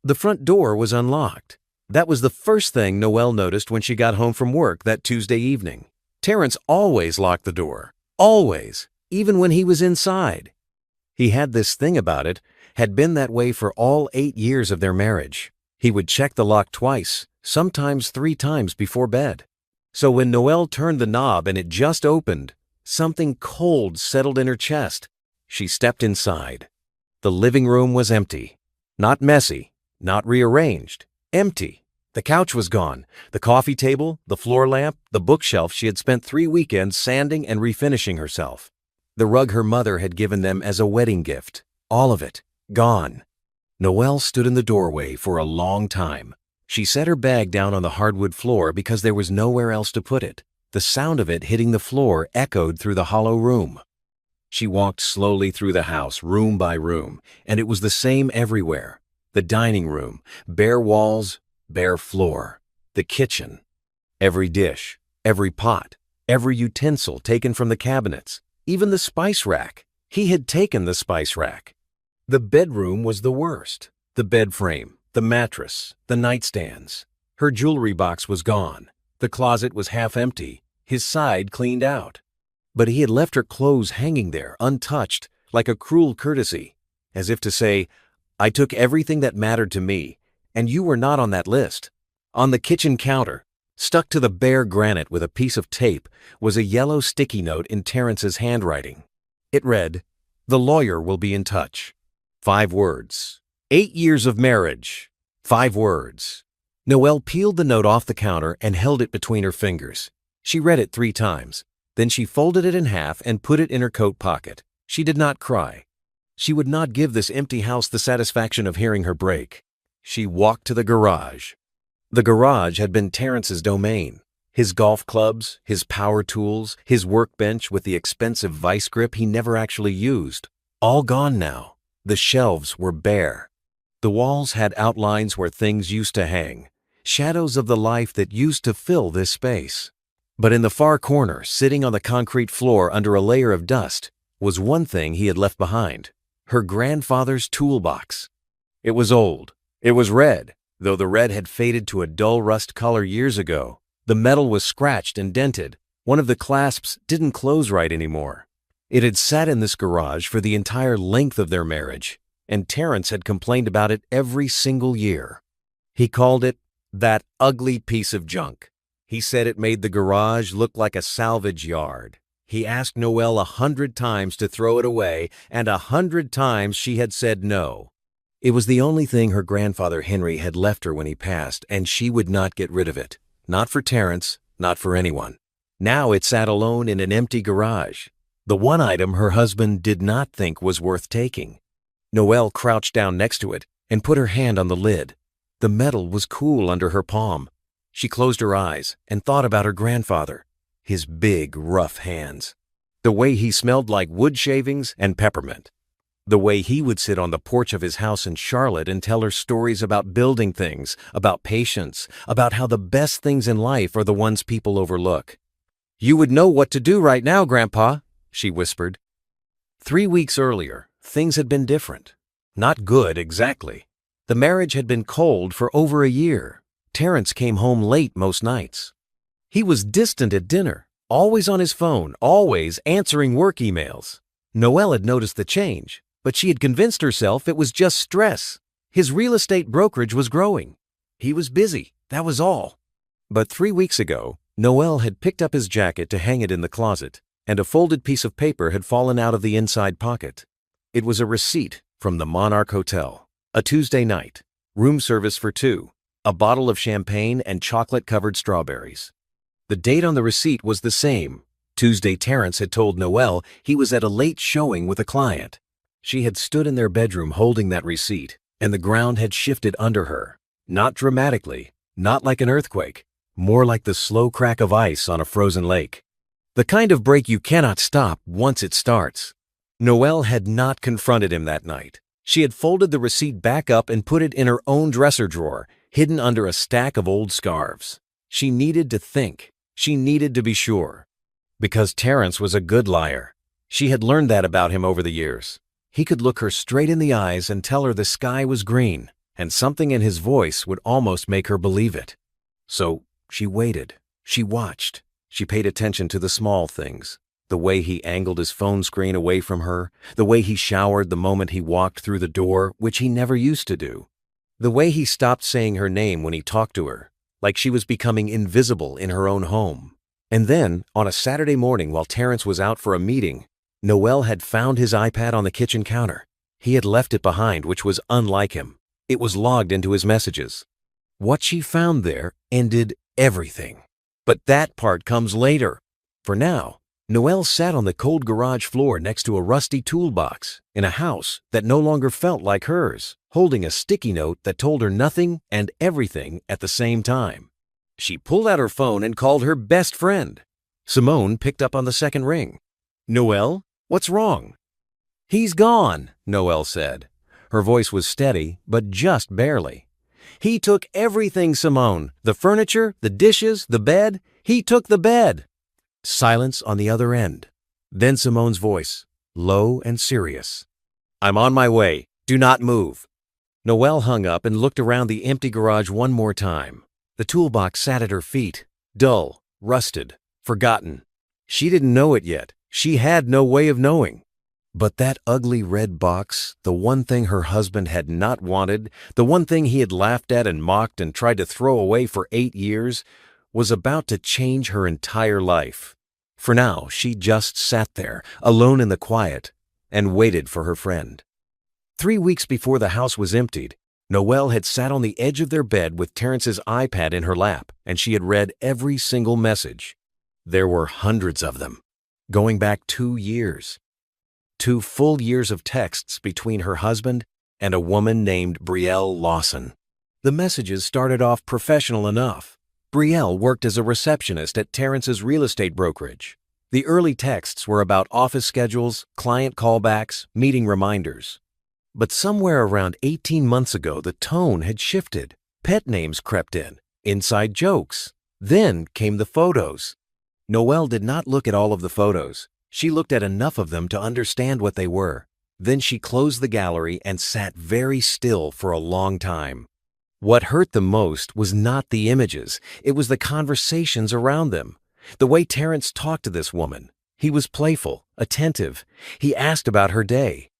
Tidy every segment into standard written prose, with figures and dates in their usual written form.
The front door was unlocked. That was the first thing Noelle noticed when she got home from work that Tuesday evening. Terrence always locked the door. Always. Even when he was inside. He had this thing about it, had been that way for all 8 years of their marriage. He would check the lock twice, sometimes 3 times before bed. So when Noelle turned the knob and it just opened, something cold settled in her chest. She stepped inside. The living room was empty. Not messy, not rearranged. Empty. The couch was gone. The coffee table, the floor lamp, the bookshelf she had spent 3 weekends sanding and refinishing herself. The rug her mother had given them as a wedding gift. All of it. Gone. Noelle stood in the doorway for a long time. She set her bag down on the hardwood floor because there was nowhere else to put it. The sound of it hitting the floor echoed through the hollow room. She walked slowly through the house, room by room, and it was the same everywhere. The dining room, bare walls, bare floor. The kitchen. Every dish, every pot, every utensil taken from the cabinets, even the spice rack. He had taken the spice rack. The bedroom was the worst. The bed frame, the mattress, the nightstands. Her jewelry box was gone. The closet was half empty, his side cleaned out. But he had left her clothes hanging there, untouched, like a cruel courtesy, as if to say, I took everything that mattered to me, and you were not on that list. On the kitchen counter, stuck to the bare granite with a piece of tape, was a yellow sticky note in Terrence's handwriting. It read, "The lawyer will be in touch." 5 words. 8 years of marriage. 5 words. Noelle peeled the note off the counter and held it between her fingers. She read it 3 times. Then she folded it in half and put it in her coat pocket. She did not cry. She would not give this empty house the satisfaction of hearing her break. She walked to the garage. The garage had been Terrence's domain. His golf clubs, his power tools, his workbench with the expensive vice grip he never actually used. All gone now. The shelves were bare. The walls had outlines where things used to hang, shadows of the life that used to fill this space. But in the far corner, sitting on the concrete floor under a layer of dust, was one thing he had left behind. Her grandfather's toolbox. It was old. It was red, though the red had faded to a dull rust color years ago. The metal was scratched and dented. One of the clasps didn't close right anymore. It had sat in this garage for the entire length of their marriage, and Terrence had complained about it every single year. He called it that ugly piece of junk. He said it made the garage look like a salvage yard. He asked Noelle 100 times to throw it away, and 100 times she had said no. It was the only thing her grandfather Henry had left her when he passed, and she would not get rid of it. Not for Terrence, not for anyone. Now it sat alone in an empty garage. The one item her husband did not think was worth taking. Noelle crouched down next to it and put her hand on the lid. The metal was cool under her palm. She closed her eyes and thought about her grandfather, his big, rough hands. The way he smelled like wood shavings and peppermint. The way he would sit on the porch of his house in Charlotte and tell her stories about building things, about patience, about how the best things in life are the ones people overlook. "You would know what to do right now, Grandpa," she whispered. 3 weeks earlier, things had been different. Not good, exactly. The marriage had been cold for over a year. Terrence came home late most nights. He was distant at dinner, always on his phone, always answering work emails. Noelle had noticed the change, but she had convinced herself it was just stress. His real estate brokerage was growing. He was busy, that was all. But 3 weeks ago, Noelle had picked up his jacket to hang it in the closet, and a folded piece of paper had fallen out of the inside pocket. It was a receipt from the Monarch Hotel. A Tuesday night, room service for 2, a bottle of champagne and chocolate-covered strawberries. The date on the receipt was the same. Tuesday. Terrence had told Noelle he was at a late showing with a client. She had stood in their bedroom holding that receipt, and the ground had shifted under her. Not dramatically, not like an earthquake, more like the slow crack of ice on a frozen lake. The kind of break you cannot stop once it starts. Noelle had not confronted him that night. She had folded the receipt back up and put it in her own dresser drawer, hidden under a stack of old scarves. She needed to think. She needed to be sure. Because Terrence was a good liar. She had learned that about him over the years. He could look her straight in the eyes and tell her the sky was green. and something in his voice would almost make her believe it. So she waited. She watched. She paid attention to the small things. The way he angled his phone screen away from her, the way he showered the moment he walked through the door, which he never used to do. The way he stopped saying her name when he talked to her, like she was becoming invisible in her own home. And then, on a Saturday morning while Terrence was out for a meeting, Noel had found his iPad on the kitchen counter. He had left it behind, which was unlike him. It was logged into his messages. What she found there ended everything. But that part comes later. For now, Noel sat on the cold garage floor next to a rusty toolbox in a house that no longer felt like hers, holding a sticky note that told her nothing and everything at the same time. She pulled out her phone and called her best friend. Simone picked up on the second ring. "Noel, what's wrong?" "He's gone," Noel said. Her voice was steady, but just barely. "He took everything, Simone. The furniture, the dishes, the bed. He took the bed." Silence on the other end. Then Simone's voice, low and serious. "I'm on my way. Do not move." Noel hung up and looked around the empty garage one more time. The toolbox sat at her feet, dull, rusted, forgotten. She didn't know it yet. She had no way of knowing. But that ugly red box, the one thing her husband had not wanted, the one thing he had laughed at and mocked and tried to throw away for 8 years, was about to change her entire life. For now, she just sat there, alone in the quiet, and waited for her friend. 3 weeks before the house was emptied, Noel had sat on the edge of their bed with Terrence's iPad in her lap, and she had read every single message. There were hundreds of them, going back 2 years. 2 full years of texts between her husband and a woman named Brielle Lawson. The messages started off professional enough. Brielle worked as a receptionist at Terrence's real estate brokerage. The early texts were about office schedules, client callbacks, meeting reminders. But somewhere around 18 months ago, the tone had shifted. Pet names crept in, inside jokes. Then came the photos. Noel did not look at all of the photos. She looked at enough of them to understand what they were. Then she closed the gallery and sat very still for a long time. What hurt the most was not the images. It was the conversations around them. The way Terrence talked to this woman. He was playful, attentive. He asked about her day.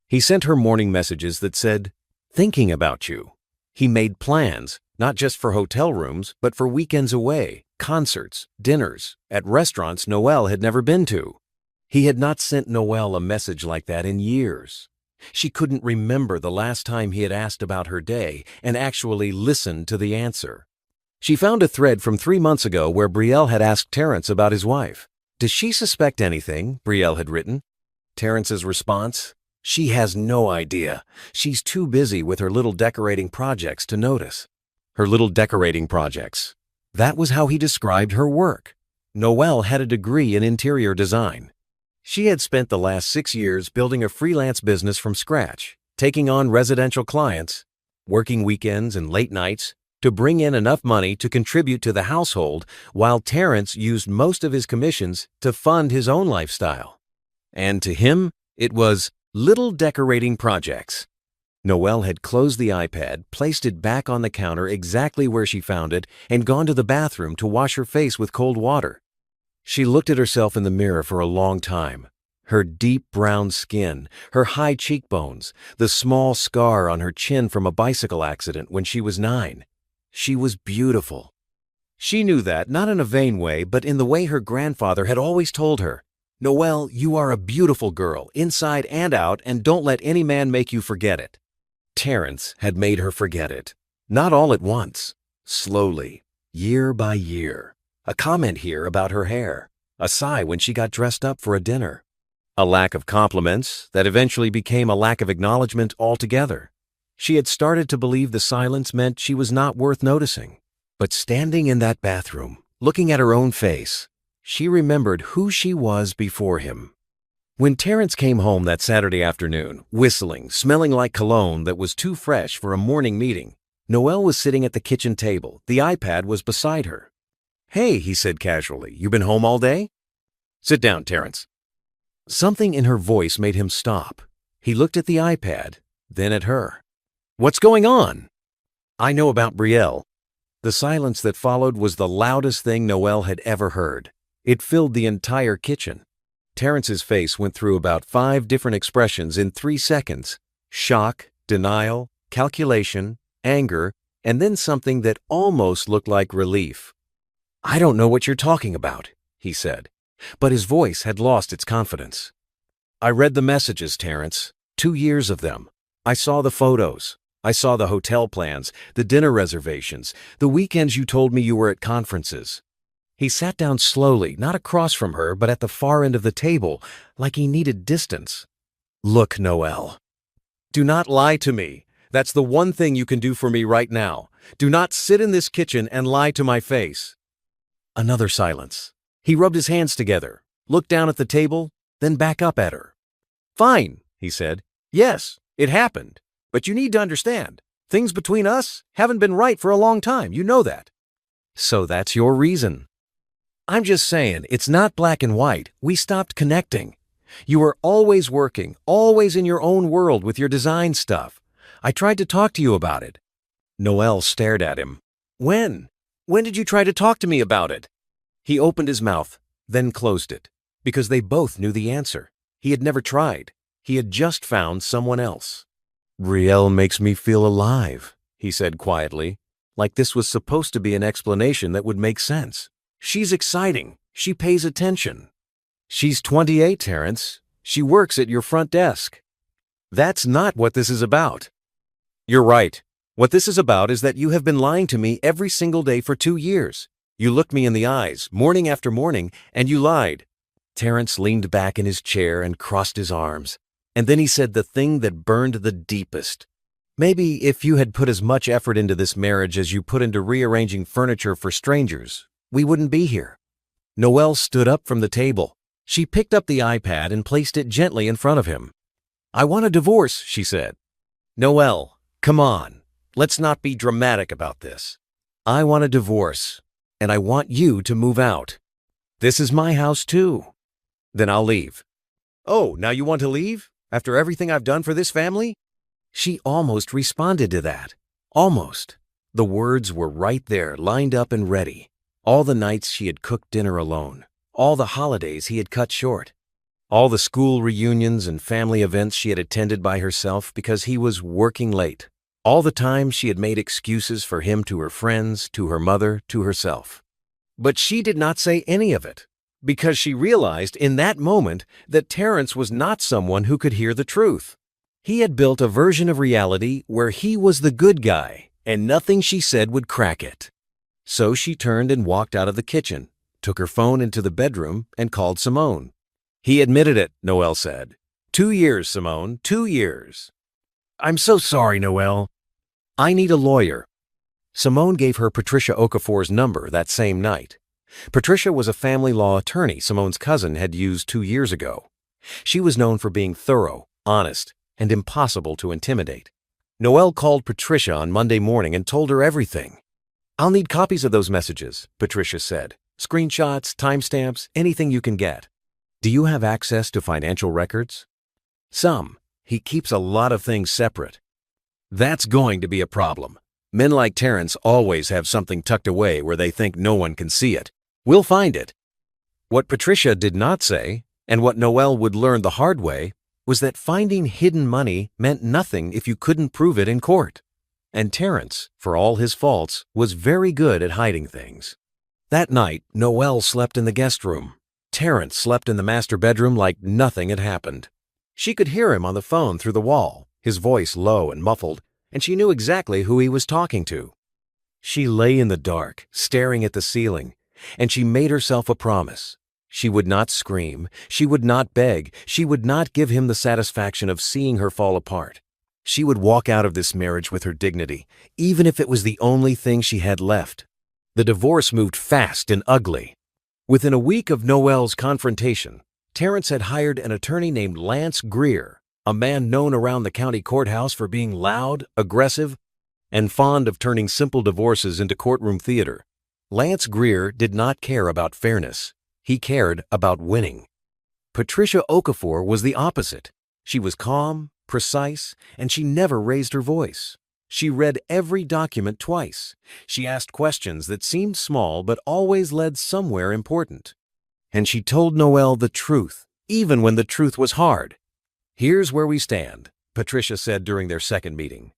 He sent her morning messages that said, "Thinking about you." He made plans, not just for hotel rooms, but for weekends away, concerts, dinners, at restaurants Noel had never been to. He had not sent Noel a message like that in years. She couldn't remember the last time he had asked about her day and actually listened to the answer. She found a thread from 3 months ago where Brielle had asked Terrence about his wife. "Does she suspect anything?" Brielle had written. Terrence's response, "She has no idea. She's too busy with her little decorating projects to notice." Her little decorating projects. That was how he described her work. Noel had a degree in interior design. She had spent the last 6 years building a freelance business from scratch, taking on residential clients, working weekends and late nights to bring in enough money to contribute to the household while Terrence used most of his commissions to fund his own lifestyle. And to him, it was little decorating projects. Noel had closed the iPad, placed it back on the counter exactly where she found it, and gone to the bathroom to wash her face with cold water. She looked at herself in the mirror for a long time. Her deep brown skin, her high cheekbones, the small scar on her chin from a bicycle accident when she was 9. She was beautiful. She knew that, not in a vain way, but in the way her grandfather had always told her. "Noel, you are a beautiful girl, inside and out, and don't let any man make you forget it." Terrence had made her forget it. Not all at once. Slowly, year by year. A comment here about her hair. A sigh when she got dressed up for a dinner. A lack of compliments that eventually became a lack of acknowledgement altogether. She had started to believe the silence meant she was not worth noticing. But standing in that bathroom, looking at her own face, she remembered who she was before him. When Terrence came home that Saturday afternoon, whistling, smelling like cologne that was too fresh for a morning meeting, Noel was sitting at the kitchen table. The iPad was beside her. "Hey," he said casually, "you been home all day?" "Sit down, Terrence." Something in her voice made him stop. He looked at the iPad, then at her. "What's going on?" I know about Brielle." The silence that followed was the loudest thing Noelle had ever heard. It filled the entire kitchen. Terrence's face went through about 5 different expressions in 3 seconds. Shock, denial, calculation, anger, and then something that almost looked like relief. "I don't know what you're talking about," he said, but his voice had lost its confidence. "I read the messages, Terrence. 2 years of them. I saw the photos. I saw the hotel plans, the dinner reservations, the weekends you told me you were at conferences." He sat down slowly, not across from her, but at the far end of the table, like he needed distance. "Look, Noelle. Do not lie to me. That's the one thing you can do for me right now. Do not sit in this kitchen and lie to my face." Another silence. He rubbed his hands together, looked down at the table, then back up at her. "Fine," he said. "Yes, it happened. But you need to understand, things between us haven't been right for a long time. You know that." "So that's your reason." "I'm just saying, it's not black and white. We stopped connecting. You were always working, always in your own world with your design stuff. I tried to talk to you about it." Noelle stared at him. "When? When did you try to talk to me about it?" He opened his mouth, then closed it, because they both knew the answer. He had never tried. He had just found someone else. "Brielle makes me feel alive," he said quietly, like this was supposed to be an explanation that would make sense. "She's exciting. She pays attention. She's 28, Terrence. She works at your front desk." "That's not what this is about." "You're right. What this is about is that you have been lying to me every single day for 2 years. You looked me in the eyes, morning after morning, and you lied." Terrence leaned back in his chair and crossed his arms. And then he said the thing that burned the deepest. "Maybe if you had put as much effort into this marriage as you put into rearranging furniture for strangers, we wouldn't be here." Noelle stood up from the table. She picked up the iPad and placed it gently in front of him. "I want a divorce," she said. "Noelle, come on. Let's not be dramatic about this. I want a divorce, and I want you to move out. This is my house too." "Then I'll leave." "Oh, now you want to leave? After everything I've done for this family?" She almost responded to that. Almost. The words were right there, lined up and ready. All the nights she had cooked dinner alone. All the holidays he had cut short. All the school reunions and family events she had attended by herself because he was working late. All the times she had made excuses for him to her friends, to her mother, to herself. But she did not say any of it, because she realized in that moment that Terrence was not someone who could hear the truth. He had built a version of reality where he was the good guy, and nothing she said would crack it. So she turned and walked out of the kitchen, took her phone into the bedroom, and called Simone. "He admitted it," Noelle said. 2 years, Simone, 2 years." "I'm so sorry, Noelle. I need a lawyer." Simone gave her Patricia Okafor's number that same night. Patricia was a family law attorney Simone's cousin had used 2 years ago. She was known for being thorough, honest, and impossible to intimidate. Noelle called Patricia on Monday morning and told her everything. "I'll need copies of those messages," Patricia said. "Screenshots, timestamps, anything you can get." "Do you have access to financial records?" "Some. He keeps a lot of things separate." "That's going to be a problem. Men like Terrence always have something tucked away where they think no one can see it. We'll find it." What Patricia did not say, and what Noelle would learn the hard way, was that finding hidden money meant nothing if you couldn't prove it in court. And Terrence, for all his faults, was very good at hiding things. That night, Noelle slept in the guest room. Terrence slept in the master bedroom like nothing had happened. She could hear him on the phone through the wall, his voice low and muffled, and she knew exactly who he was talking to. She lay in the dark, staring at the ceiling, and she made herself a promise. She would not scream, she would not beg, she would not give him the satisfaction of seeing her fall apart. She would walk out of this marriage with her dignity, even if it was the only thing she had left. The divorce moved fast and ugly. Within a week of Noelle's confrontation, Terrence had hired an attorney named Lance Greer, a man known around the county courthouse for being loud, aggressive, and fond of turning simple divorces into courtroom theater. Lance Greer did not care about fairness. He cared about winning. Patricia Okafor was the opposite. She was calm, precise, and she never raised her voice. She read every document twice. She asked questions that seemed small but always led somewhere important. And she told Noelle the truth, even when the truth was hard. "Here's where we stand," Patricia said during their second meeting.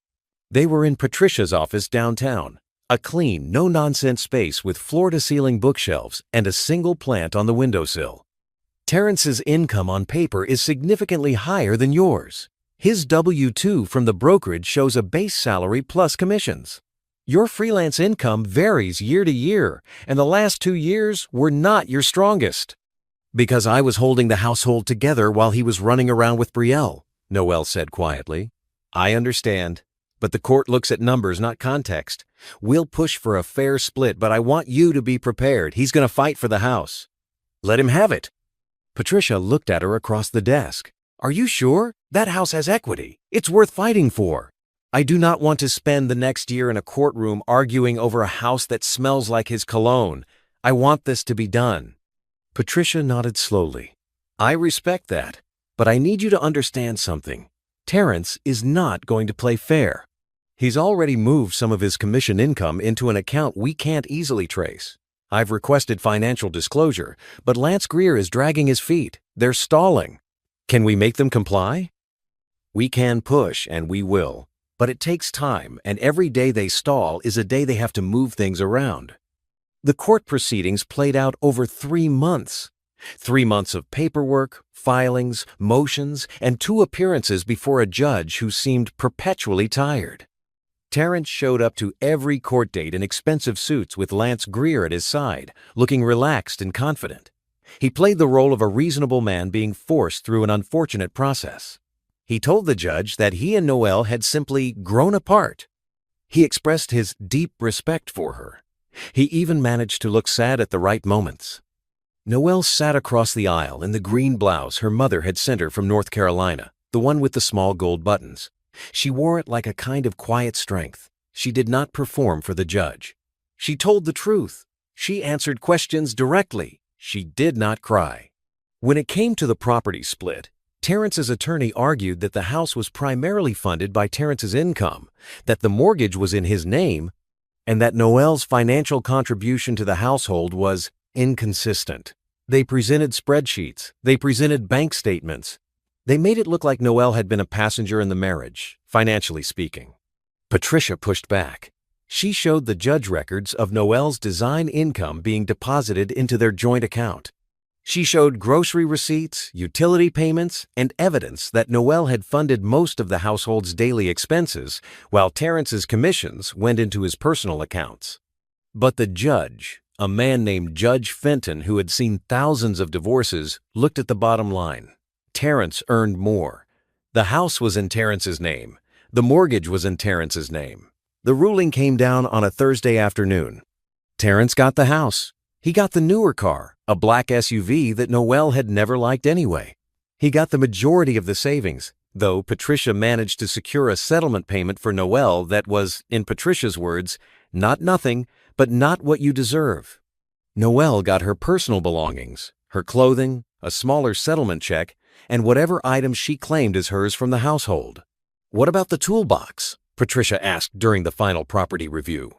They were in Patricia's office downtown, a clean, no-nonsense space with floor-to-ceiling bookshelves and a single plant on the windowsill. "Terrence's income on paper is significantly higher than yours. His W-2 from the brokerage shows a base salary plus commissions. Your freelance income varies year to year, and the last 2 years were not your strongest." "Because I was holding the household together while he was running around with Brielle," Noelle said quietly. "I understand, but the court looks at numbers, not context. We'll push for a fair split, but I want you to be prepared. He's going to fight for the house." "Let him have it." Patricia looked at her across the desk. "Are you sure? That house has equity. It's worth fighting for." "I do not want to spend the next year in a courtroom arguing over a house that smells like his cologne. I want this to be done." Patricia nodded slowly. "I respect that, but I need you to understand something. Terrence is not going to play fair. He's already moved some of his commission income into an account we can't easily trace. I've requested financial disclosure, but Lance Greer is dragging his feet. They're stalling. Can we make them comply?" "We can push, and we will. But it takes time, and every day they stall is a day they have to move things around." The court proceedings played out over 3 months. 3 months of paperwork, filings, motions, and 2 appearances before a judge who seemed perpetually tired. Terrence showed up to every court date in expensive suits with Lance Greer at his side, looking relaxed and confident. He played the role of a reasonable man being forced through an unfortunate process. He told the judge that he and Noelle had simply grown apart. He expressed his deep respect for her. He even managed to look sad at the right moments. Noelle sat across the aisle in the green blouse her mother had sent her from North Carolina, the one with the small gold buttons. She wore it like a kind of quiet strength. She did not perform for the judge. She told the truth. She answered questions directly. She did not cry. When it came to the property split, Terrence's attorney argued that the house was primarily funded by Terrence's income, that the mortgage was in his name, and that Noelle's financial contribution to the household was inconsistent. They presented spreadsheets. They presented bank statements. They made it look like Noelle had been a passenger in the marriage, financially speaking. Patricia pushed back. She showed the judge records of Noelle's design income being deposited into their joint account. She showed grocery receipts, utility payments, and evidence that Noelle had funded most of the household's daily expenses, while Terrence's commissions went into his personal accounts. But the judge, a man named Judge Fenton who had seen thousands of divorces, looked at the bottom line. Terrence earned more. The house was in Terrence's name. The mortgage was in Terrence's name. The ruling came down on a Thursday afternoon. Terrence got the house. He got the newer car, a black SUV that Noelle had never liked anyway. He got the majority of the savings, though Patricia managed to secure a settlement payment for Noelle that was, in Patricia's words, not nothing, but not what you deserve. Noelle got her personal belongings, her clothing, a smaller settlement check, and whatever items she claimed as hers from the household. "What about the toolbox?" Patricia asked during the final property review.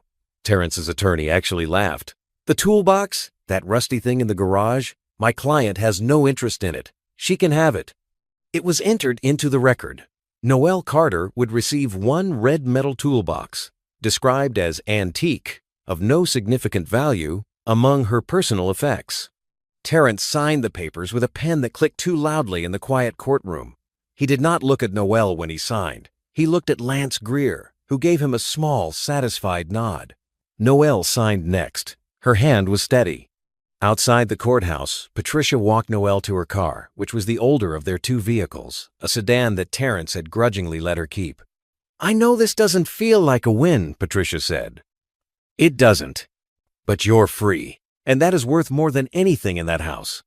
Terrence's attorney actually laughed. "The toolbox? That rusty thing in the garage? My client has no interest in it. She can have it." It was entered into the record. Noelle Carter would receive one red metal toolbox, described as antique, of no significant value, among her personal effects. Terrence signed the papers with a pen that clicked too loudly in the quiet courtroom. He did not look at Noelle when he signed. He looked at Lance Greer, who gave him a small, satisfied nod. Noelle signed next. Her hand was steady. Outside the courthouse, Patricia walked Noelle to her car, which was the older of their 2 vehicles, a sedan that Terrence had grudgingly let her keep. "I know this doesn't feel like a win," Patricia said. "It doesn't. But you're free, and that is worth more than anything in that house."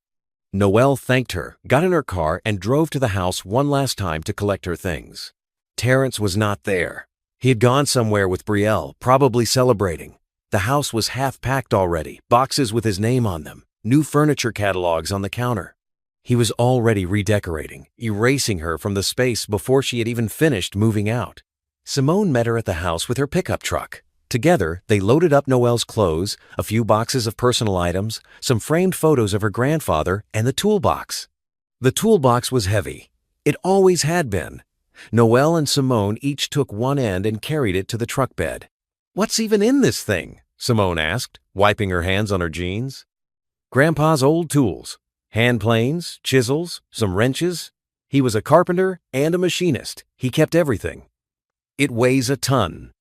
Noelle thanked her, got in her car, and drove to the house one last time to collect her things. Terrence was not there. He had gone somewhere with Brielle, probably celebrating. The house was half-packed already, boxes with his name on them, new furniture catalogs on the counter. He was already redecorating, erasing her from the space before she had even finished moving out. Simone met her at the house with her pickup truck. Together, they loaded up Noelle's clothes, a few boxes of personal items, some framed photos of her grandfather, and the toolbox. The toolbox was heavy. It always had been. Noelle and Simone each took one end and carried it to the truck bed. "What's even in this thing?" Simone asked, wiping her hands on her jeans. "Grandpa's old tools. Hand planes, chisels, some wrenches. He was a carpenter and a machinist. He kept everything. It weighs a ton.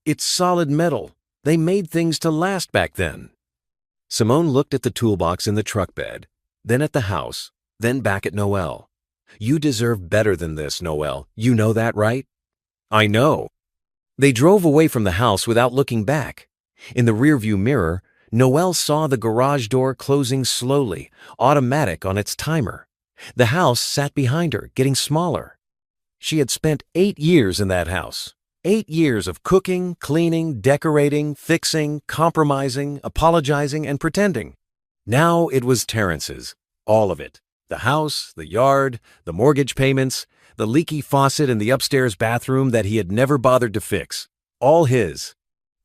It's solid metal. They made things to last back then." Simone looked at the toolbox in the truck bed, then at the house, then back at Noelle. "You deserve better than this, Noelle. You know that, right?" "I know." They drove away from the house without looking back. In the rearview mirror, Noelle saw the garage door closing slowly, automatic on its timer. The house sat behind her, getting smaller. She had spent 8 years in that house. 8 years of cooking, cleaning, decorating, fixing, compromising, apologizing, and pretending. Now it was Terrence's, all of it. The house, the yard, the mortgage payments, the leaky faucet in the upstairs bathroom that he had never bothered to fix. All his.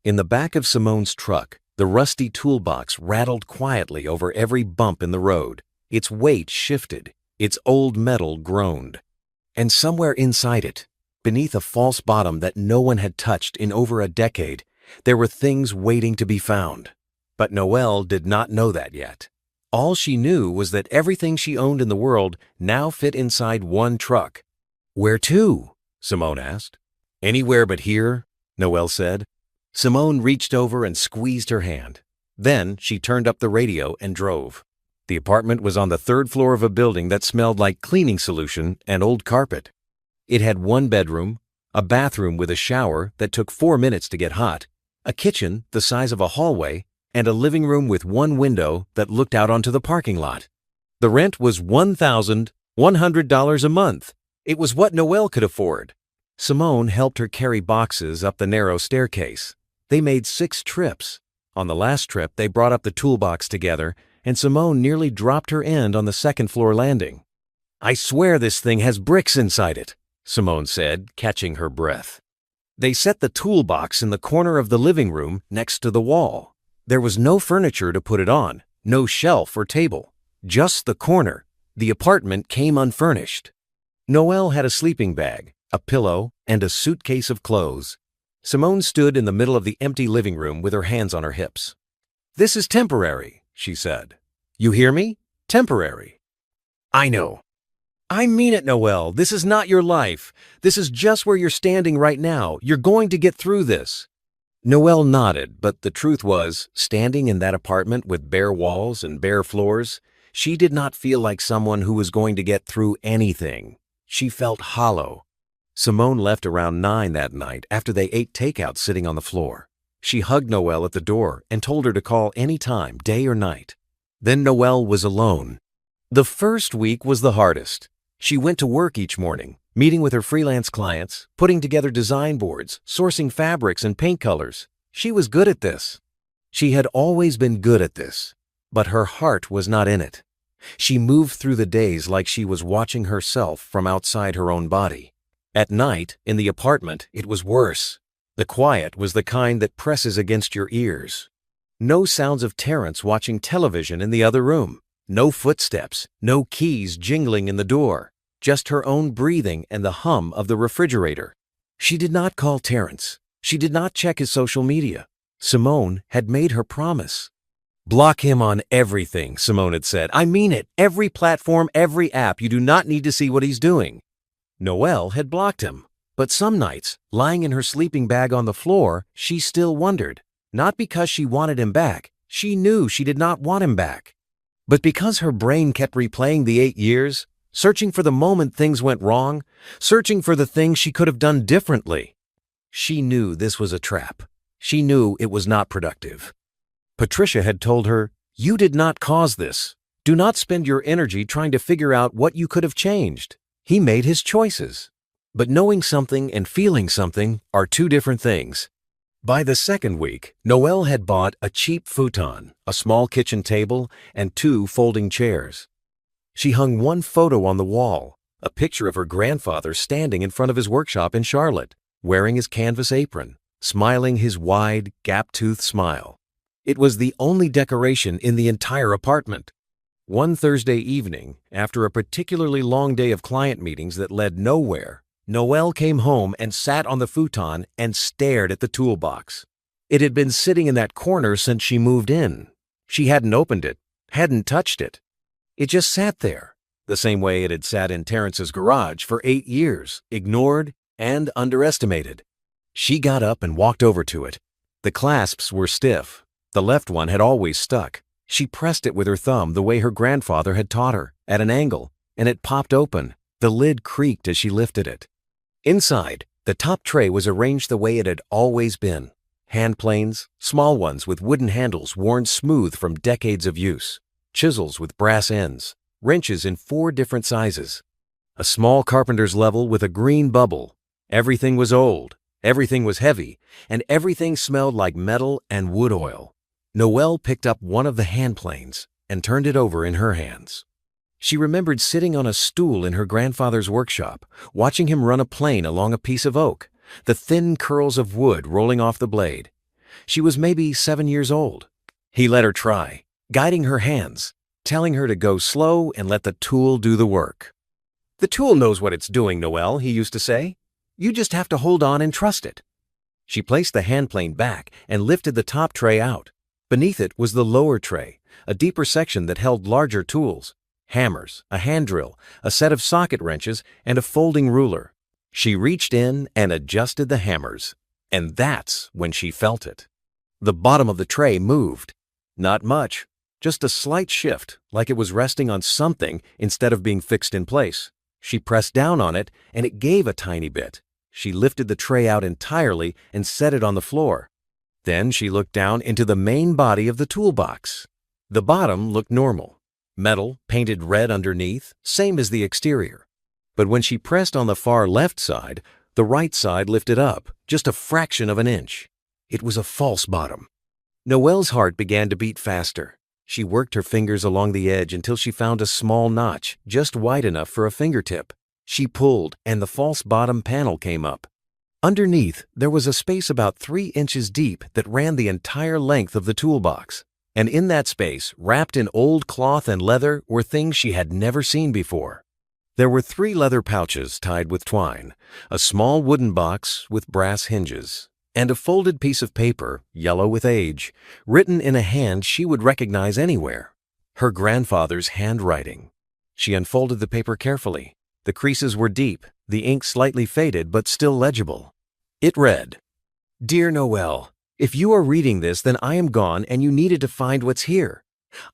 In the back of Simone's truck, the rusty toolbox rattled quietly over every bump in the road. Its weight shifted. Its old metal groaned. And somewhere inside it, beneath a false bottom that no one had touched in over a decade, there were things waiting to be found. But Noelle did not know that yet. All she knew was that everything she owned in the world now fit inside one truck. "Where to?" Simone asked. "Anywhere but here," Noelle said. Simone reached over and squeezed her hand. Then she turned up the radio and drove. The apartment was on the 3rd floor of a building that smelled like cleaning solution and old carpet. It had 1 bedroom, a bathroom with a shower that took 4 minutes to get hot, a kitchen the size of a hallway, and a living room with 1 window that looked out onto the parking lot. The rent was $1,100 a month. It was what Noelle could afford. Simone helped her carry boxes up the narrow staircase. They made 6 trips. On the last trip, they brought up the toolbox together, and Simone nearly dropped her end on the 2nd floor landing. "I swear this thing has bricks inside it," Simone said, catching her breath. They set the toolbox in the corner of the living room next to the wall. There was no furniture to put it on, no shelf or table, just the corner. The apartment came unfurnished. Noelle had a sleeping bag, a pillow, and a suitcase of clothes. Simone stood in the middle of the empty living room with her hands on her hips. "This is temporary," she said. "You hear me? Temporary." "I know." "I mean it, Noelle. This is not your life. This is just where you're standing right now. You're going to get through this." Noelle nodded, but the truth was, standing in that apartment with bare walls and bare floors, she did not feel like someone who was going to get through anything. She felt hollow. Simone left around 9 that night after they ate takeout sitting on the floor. She hugged Noelle at the door and told her to call any time, day or night. Then Noelle was alone. The first week was the hardest. She went to work each morning, meeting with her freelance clients, putting together design boards, sourcing fabrics and paint colors. She was good at this. She had always been good at this, but her heart was not in it. She moved through the days like she was watching herself from outside her own body. At night, in the apartment, it was worse. The quiet was the kind that presses against your ears. No sounds of Terrence watching television in the other room. No footsteps, no keys jingling in the door. Just her own breathing and the hum of the refrigerator. She did not call Terrence. She did not check his social media. Simone had made her promise. "Block him on everything," Simone had said. "I mean it. Every platform, every app. You do not need to see what he's doing." Noelle had blocked him. But some nights, lying in her sleeping bag on the floor, she still wondered. Not because she wanted him back. She knew she did not want him back. But because her brain kept replaying the 8 years, searching for the moment things went wrong, searching for the things she could have done differently. She knew this was a trap. She knew it was not productive. Patricia had told her, "You did not cause this. Do not spend your energy trying to figure out what you could have changed. He made his choices." But knowing something and feeling something are 2 different things. By the 2nd week, Noelle had bought a cheap futon, a small kitchen table, and 2 folding chairs. She hung 1 photo on the wall, a picture of her grandfather standing in front of his workshop in Charlotte, wearing his canvas apron, smiling his wide, gap-toothed smile. It was the only decoration in the entire apartment. One Thursday evening, after a particularly long day of client meetings that led nowhere, Noelle came home and sat on the futon and stared at the toolbox. It had been sitting in that corner since she moved in. She hadn't opened it, hadn't touched it. It just sat there, the same way it had sat in Terrence's garage for 8 years, ignored and underestimated. She got up and walked over to it. The clasps were stiff. The left one had always stuck. She pressed it with her thumb the way her grandfather had taught her, at an angle, and it popped open. The lid creaked as she lifted it. Inside, the top tray was arranged the way it had always been. Hand planes, small ones with wooden handles worn smooth from decades of use, chisels with brass ends, wrenches in 4 different sizes, a small carpenter's level with a green bubble. Everything was old, everything was heavy, and everything smelled like metal and wood oil. Noelle picked up one of the hand planes and turned it over in her hands. She remembered sitting on a stool in her grandfather's workshop, watching him run a plane along a piece of oak, the thin curls of wood rolling off the blade. She was maybe 7 years old. He let her try, guiding her hands, telling her to go slow and let the tool do the work. "The tool knows what it's doing, Noelle," he used to say. "You just have to hold on and trust it." She placed the hand plane back and lifted the top tray out. Beneath it was the lower tray, a deeper section that held larger tools, hammers, a hand drill, a set of socket wrenches, and a folding ruler. She reached in and adjusted the hammers, and that's when she felt it. The bottom of the tray moved. Not much, just a slight shift, like it was resting on something instead of being fixed in place. She pressed down on it, and it gave a tiny bit. She lifted the tray out entirely and set it on the floor. Then she looked down into the main body of the toolbox. The bottom looked normal. Metal, painted red underneath, same as the exterior. But when she pressed on the far left side, the right side lifted up, just a fraction of an inch. It was a false bottom. Noelle's heart began to beat faster. She worked her fingers along the edge until she found a small notch, just wide enough for a fingertip. She pulled, and the false bottom panel came up. Underneath, there was a space about 3 inches deep that ran the entire length of the toolbox. And in that space, wrapped in old cloth and leather, were things she had never seen before. There were 3 leather pouches tied with twine, a small wooden box with brass hinges, and a folded piece of paper, yellow with age, written in a hand she would recognize anywhere. Her grandfather's handwriting. She unfolded the paper carefully. The creases were deep, the ink slightly faded but still legible. It read, "Dear Noelle, if you are reading this, then I am gone and you needed to find what's here.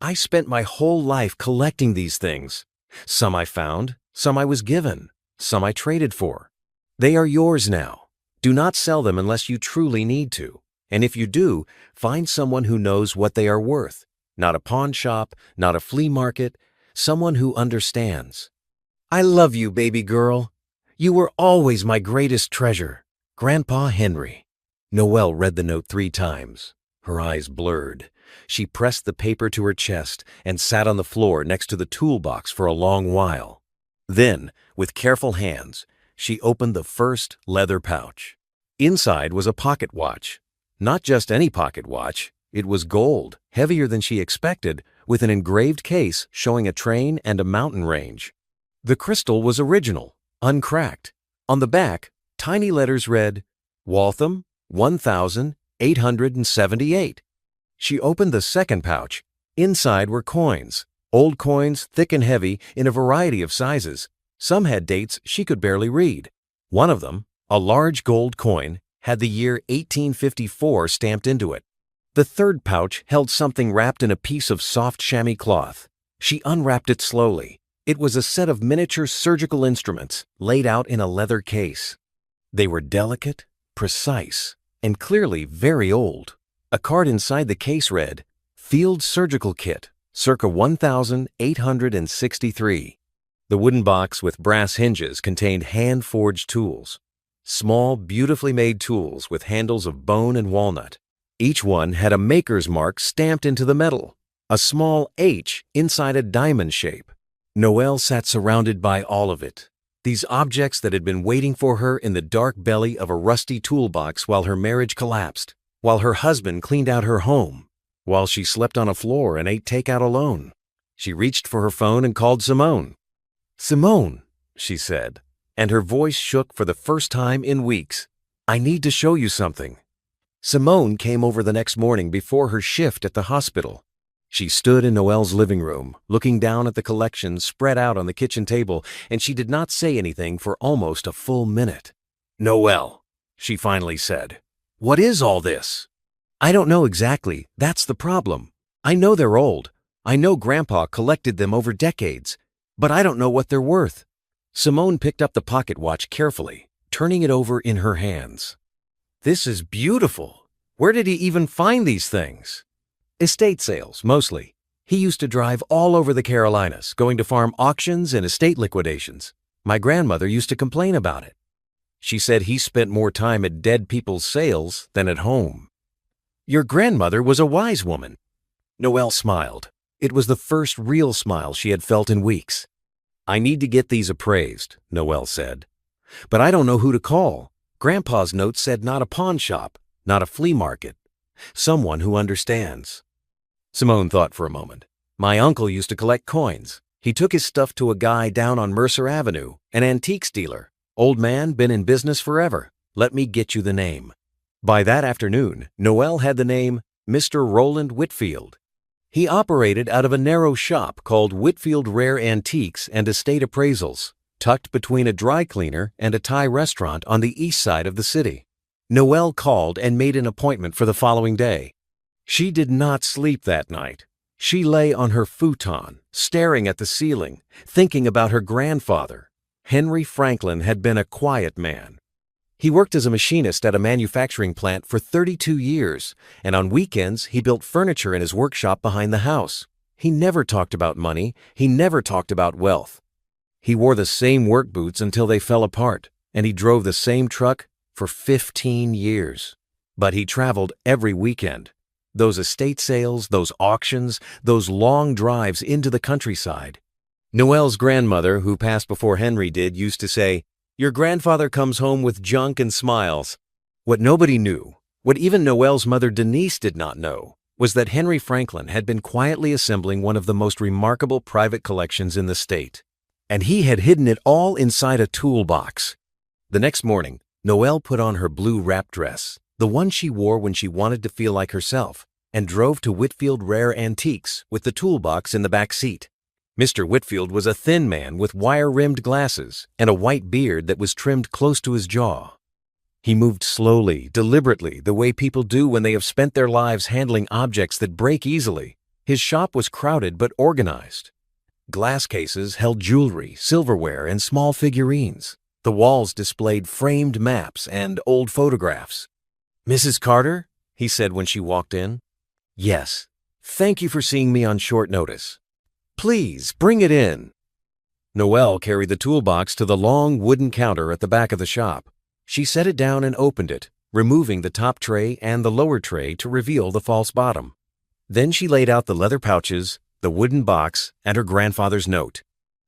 I spent my whole life collecting these things. Some I found, some I was given, some I traded for. They are yours now. Do not sell them unless you truly need to. And if you do, find someone who knows what they are worth. Not a pawn shop, not a flea market, someone who understands. I love you, baby girl. You were always my greatest treasure. Grandpa Henry." Noelle read the note 3 times. Her eyes blurred. She pressed the paper to her chest and sat on the floor next to the toolbox for a long while. Then, with careful hands, she opened the first leather pouch. Inside was a pocket watch. Not just any pocket watch. It was gold, heavier than she expected, with an engraved case showing a train and a mountain range. The crystal was original, uncracked. On the back, tiny letters read, "Waltham, 1878. She opened the second pouch. Inside were coins, old coins, thick and heavy, in a variety of sizes. Some had dates she could barely read. One of them, a large gold coin, had the year 1854 stamped into it. The third pouch held something wrapped in a piece of soft chamois cloth. She unwrapped it slowly. It was a set of miniature surgical instruments laid out in a leather case. They were delicate, precise, and clearly very old. A card inside the case read, "Field Surgical Kit, circa 1863. The wooden box with brass hinges contained hand-forged tools. Small, beautifully made tools with handles of bone and walnut. Each one had a maker's mark stamped into the metal, a small H inside a diamond shape. Noelle sat surrounded by all of it. These objects that had been waiting for her in the dark belly of a rusty toolbox while her marriage collapsed, while her husband cleaned out her home, while she slept on a floor and ate takeout alone. She reached for her phone and called Simone. "Simone," she said, and her voice shook for the first time in weeks. "I need to show you something." Simone came over the next morning before her shift at the hospital. She stood in Noelle's living room, looking down at the collection spread out on the kitchen table, and she did not say anything for almost a full minute. "Noelle," she finally said, "what is all this?" "I don't know exactly. That's the problem. I know they're old. I know Grandpa collected them over decades, but I don't know what they're worth." Simone picked up the pocket watch carefully, turning it over in her hands. "This is beautiful. Where did he even find these things?" "Estate sales, mostly. He used to drive all over the Carolinas, going to farm auctions and estate liquidations. My grandmother used to complain about it. She said he spent more time at dead people's sales than at home." "Your grandmother was a wise woman." Noelle smiled. It was the first real smile she had felt in weeks. "I need to get these appraised," Noelle said. "But I don't know who to call. Grandpa's note said not a pawn shop, not a flea market. Someone who understands." Simone thought for a moment. "My uncle used to collect coins. He took his stuff to a guy down on Mercer Avenue, an antiques dealer. Old man, been in business forever. Let me get you the name." By that afternoon, Noelle had the name Mr. Roland Whitfield. He operated out of a narrow shop called Whitfield Rare Antiques and Estate Appraisals, tucked between a dry cleaner and a Thai restaurant on the east side of the city. Noelle called and made an appointment for the following day. She did not sleep that night. She lay on her futon, staring at the ceiling, thinking about her grandfather. Henry Franklin had been a quiet man. He worked as a machinist at a manufacturing plant for 32 years, and on weekends he built furniture in his workshop behind the house. He never talked about money. He never talked about wealth. He wore the same work boots until they fell apart, and he drove the same truck for 15 years. But he traveled every weekend. Those estate sales, those auctions, those long drives into the countryside. Noelle's grandmother, who passed before Henry did, used to say, "Your grandfather comes home with junk and smiles." What nobody knew, what even Noelle's mother Denise did not know, was that Henry Franklin had been quietly assembling one of the most remarkable private collections in the state. And he had hidden it all inside a toolbox. The next morning, Noelle put on her blue wrap dress, the one she wore when she wanted to feel like herself, and drove to Whitfield Rare Antiques with the toolbox in the back seat. Mr. Whitfield was a thin man with wire-rimmed glasses and a white beard that was trimmed close to his jaw. He moved slowly, deliberately, the way people do when they have spent their lives handling objects that break easily. His shop was crowded but organized. Glass cases held jewelry, silverware, and small figurines. The walls displayed framed maps and old photographs. "Mrs. Carter?" he said when she walked in. "Yes. Thank you for seeing me on short notice. Please, bring it in." Noelle carried the toolbox to the long wooden counter at the back of the shop. She set it down and opened it, removing the top tray and the lower tray to reveal the false bottom. Then she laid out the leather pouches, the wooden box, and her grandfather's note.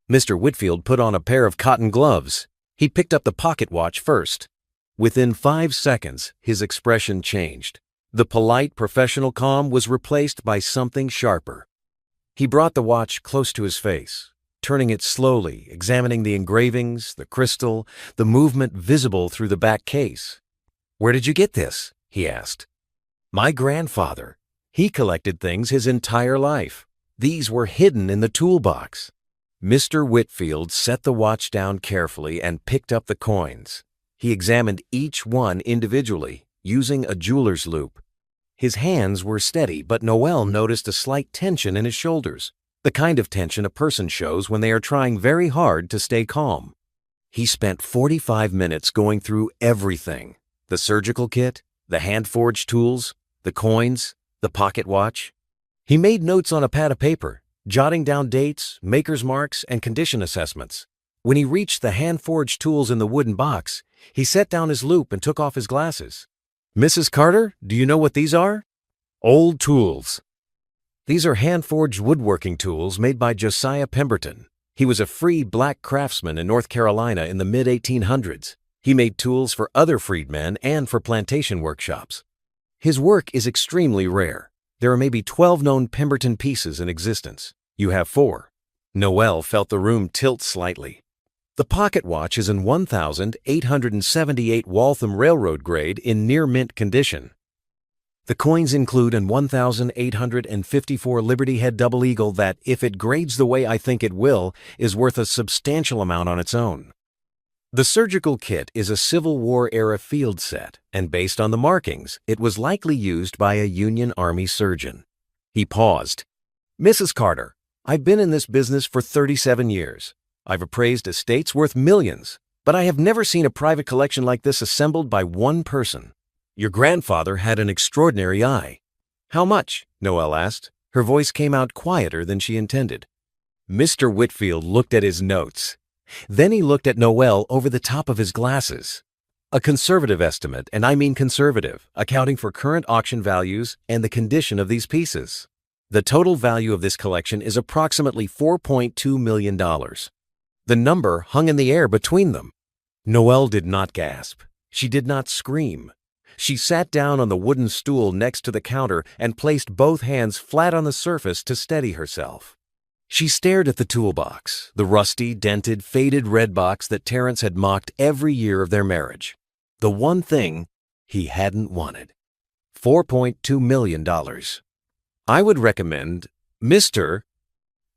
Mr. Whitfield put on a pair of cotton gloves. He picked up the pocket watch first. Within 5 seconds, his expression changed. The polite, professional calm was replaced by something sharper. He brought the watch close to his face, turning it slowly, examining the engravings, the crystal, the movement visible through the back case. "Where did you get this?" he asked. "My grandfather. He collected things his entire life. These were hidden in the toolbox." Mr. Whitfield set the watch down carefully and picked up the coins. He examined each one individually, using a jeweler's loupe. His hands were steady, but Noelle noticed a slight tension in his shoulders, the kind of tension a person shows when they are trying very hard to stay calm. He spent 45 minutes going through everything: the surgical kit, the hand-forged tools, the coins, the pocket watch. He made notes on a pad of paper, jotting down dates, maker's marks, and condition assessments. When he reached the hand-forged tools in the wooden box, he set down his loupe and took off his glasses. "Mrs. Carter, do you know what these are?" "Old tools." "These are hand-forged woodworking tools made by Josiah Pemberton. He was a free black craftsman in North Carolina in the mid-1800s. He made tools for other freedmen and for plantation workshops. His work is extremely rare. There are maybe 12 known Pemberton pieces in existence. You have 4. Noelle felt the room tilt slightly. The pocket watch is in 1,878 Waltham Railroad grade in near-mint condition. The coins include an 1,854 Liberty Head Double Eagle that, if it grades the way I think it will, is worth a substantial amount on its own. The surgical kit is a Civil War-era field set, and based on the markings, it was likely used by a Union Army surgeon. He paused. "Mrs. Carter, I've been in this business for 37 years. I've appraised estates worth millions, but I have never seen a private collection like this assembled by one person. Your grandfather had an extraordinary eye." "How much?" Noelle asked. Her voice came out quieter than she intended. Mr. Whitfield looked at his notes. Then he looked at Noelle over the top of his glasses. "A conservative estimate, and I mean conservative, accounting for current auction values and the condition of these pieces. The total value of this collection is approximately $4.2 million. The number hung in the air between them. Noelle did not gasp. She did not scream. She sat down on the wooden stool next to the counter and placed both hands flat on the surface to steady herself. She stared at the toolbox, the rusty, dented, faded red box that Terence had mocked every year of their marriage. The one thing he hadn't wanted. $4.2 million. "I would recommend, Mr.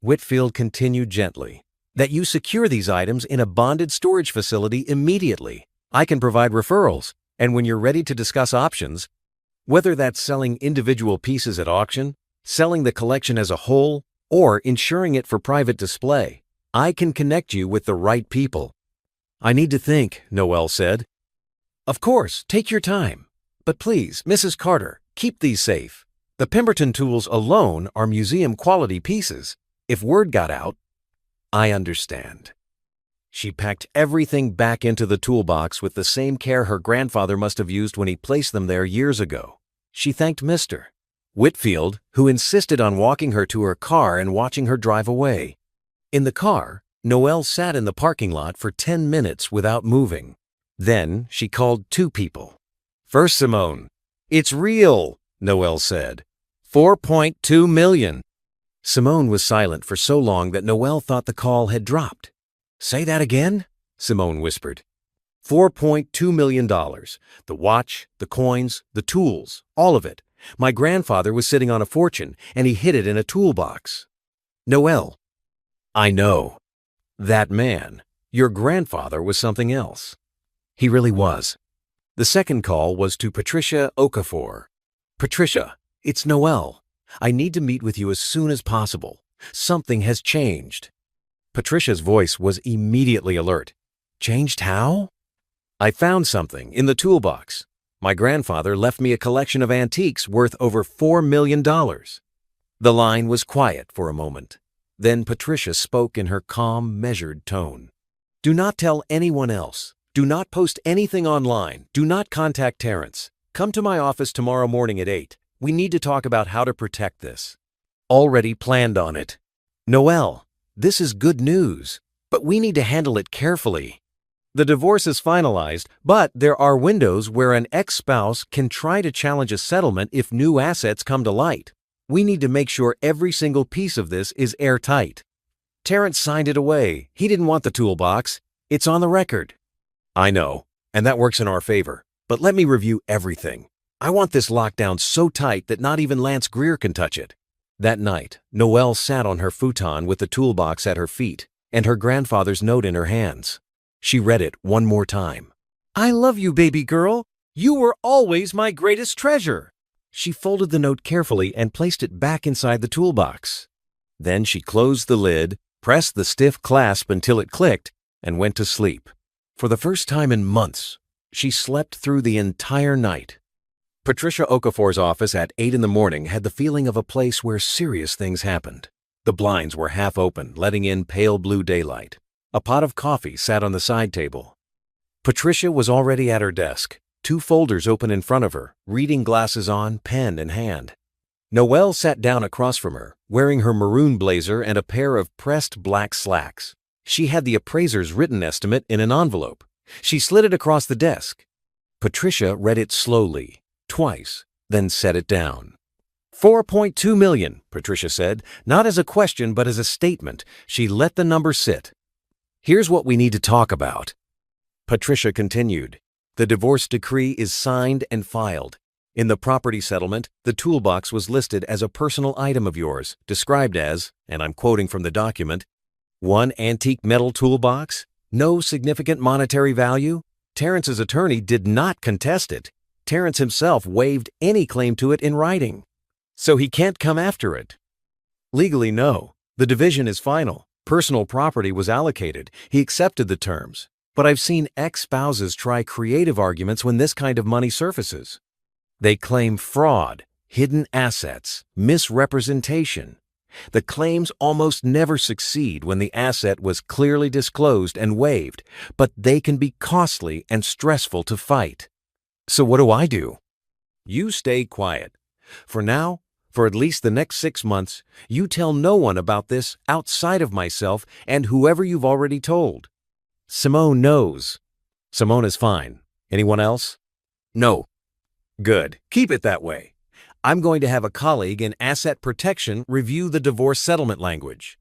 Whitfield continued gently, that you secure these items in a bonded storage facility immediately. I can provide referrals, and when you're ready to discuss options, whether that's selling individual pieces at auction, selling the collection as a whole, or insuring it for private display, I can connect you with the right people." "I need to think," Noelle said. "Of course, take your time. But please, Mrs. Carter, keep these safe. The Pemberton tools alone are museum-quality pieces. If word got out—" "I understand." She packed everything back into the toolbox with the same care her grandfather must have used when he placed them there years ago. She thanked Mr. Whitfield, who insisted on walking her to her car and watching her drive away. In the car, Noelle sat in the parking lot for 10 minutes without moving. Then she called 2 people. "First, Simone." "It's real," Noelle said. $4.2 million. Simone was silent for so long that Noelle thought the call had dropped. "Say that again?" Simone whispered. $4.2 million. The watch, the coins, the tools, all of it. My grandfather was sitting on a fortune, and he hid it in a toolbox. "Noelle." "I know. That man, your grandfather, was something else. He really was." The second call was to Patricia Okafor. "Patricia, it's Noelle. I need to meet with you as soon as possible. Something has changed." Patricia's voice was immediately alert. "Changed how?" "I found something in the toolbox. My grandfather left me a collection of antiques worth over $4 million. The line was quiet for a moment. Then Patricia spoke in her calm, measured tone. "Do not tell anyone else. Do not post anything online. Do not contact Terence. Come to my office tomorrow morning at 8. We need to talk about how to protect this." "Already planned on it." "Noelle, this is good news, but we need to handle it carefully. The divorce is finalized, but there are windows where an ex-spouse can try to challenge a settlement if new assets come to light. We need to make sure every single piece of this is airtight. Terence signed it away. He didn't want the toolbox. It's on the record." "I know, and that works in our favor. But let me review everything. I want this locked down so tight that not even Lance Greer can touch it." That night, Noelle sat on her futon with the toolbox at her feet and her grandfather's note in her hands. She read it one more time. "I love you, baby girl. You were always my greatest treasure." She folded the note carefully and placed it back inside the toolbox. Then she closed the lid, pressed the stiff clasp until it clicked, and went to sleep. For the first time in months, she slept through the entire night. Patricia Okafor's office at 8 in the morning had the feeling of a place where serious things happened. The blinds were half open, letting in pale blue daylight. A pot of coffee sat on the side table. Patricia was already at her desk, 2 folders open in front of her, reading glasses on, pen in hand. Noelle sat down across from her, wearing her maroon blazer and a pair of pressed black slacks. She had the appraiser's written estimate in an envelope. She slid it across the desk. Patricia read it slowly, twice, then set it down. $4.2 million, Patricia said, not as a question but as a statement. She let the number sit. Here's what we need to talk about. Patricia continued. The divorce decree is signed and filed. In the property settlement, the toolbox was listed as a personal item of yours, described as, and I'm quoting from the document, one antique metal toolbox, no significant monetary value. Terrence's attorney did not contest it. Terrence himself waived any claim to it in writing. So he can't come after it. Legally, no. The division is final. Personal property was allocated. He accepted the terms. But I've seen ex-spouses try creative arguments when this kind of money surfaces. They claim fraud, hidden assets, misrepresentation. The claims almost never succeed when the asset was clearly disclosed and waived, but they can be costly and stressful to fight. So what do? You stay quiet. For now, for at least the next 6 months, you tell no one about this outside of myself and whoever you've already told. Simone knows. Simone is fine. Anyone else? No. Good. Keep it that way. I'm going to have a colleague in asset protection review the divorce settlement language.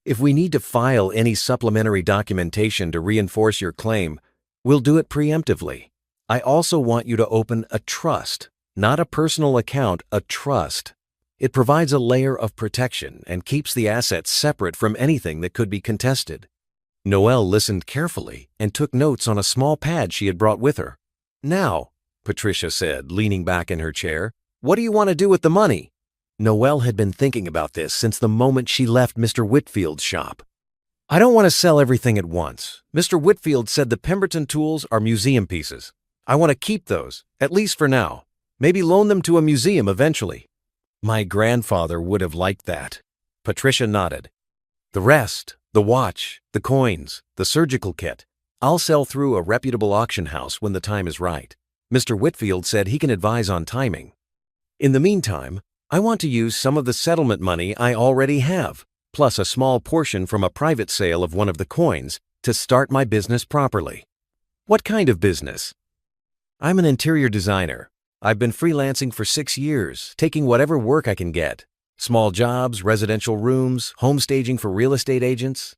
If we need to file any supplementary documentation to reinforce your claim, we'll do it preemptively. I also want you to open a trust, not a personal account, a trust. It provides a layer of protection and keeps the assets separate from anything that could be contested. Noelle listened carefully and took notes on a small pad she had brought with her. Now, Patricia said, leaning back in her chair, what do you want to do with the money? Noelle had been thinking about this since the moment she left Mr. Whitfield's shop. I don't want to sell everything at once. Mr. Whitfield said the Pemberton tools are museum pieces. I want to keep those, at least for now. Maybe loan them to a museum eventually. My grandfather would have liked that. Patricia nodded. The rest, the watch, the coins, the surgical kit, I'll sell through a reputable auction house when the time is right. Mr. Whitfield said he can advise on timing. In the meantime, I want to use some of the settlement money I already have, plus a small portion from a private sale of one of the coins, to start my business properly. What kind of business? I'm an interior designer. I've been freelancing for 6 years, taking whatever work I can get. Small jobs, residential rooms, home staging for real estate agents.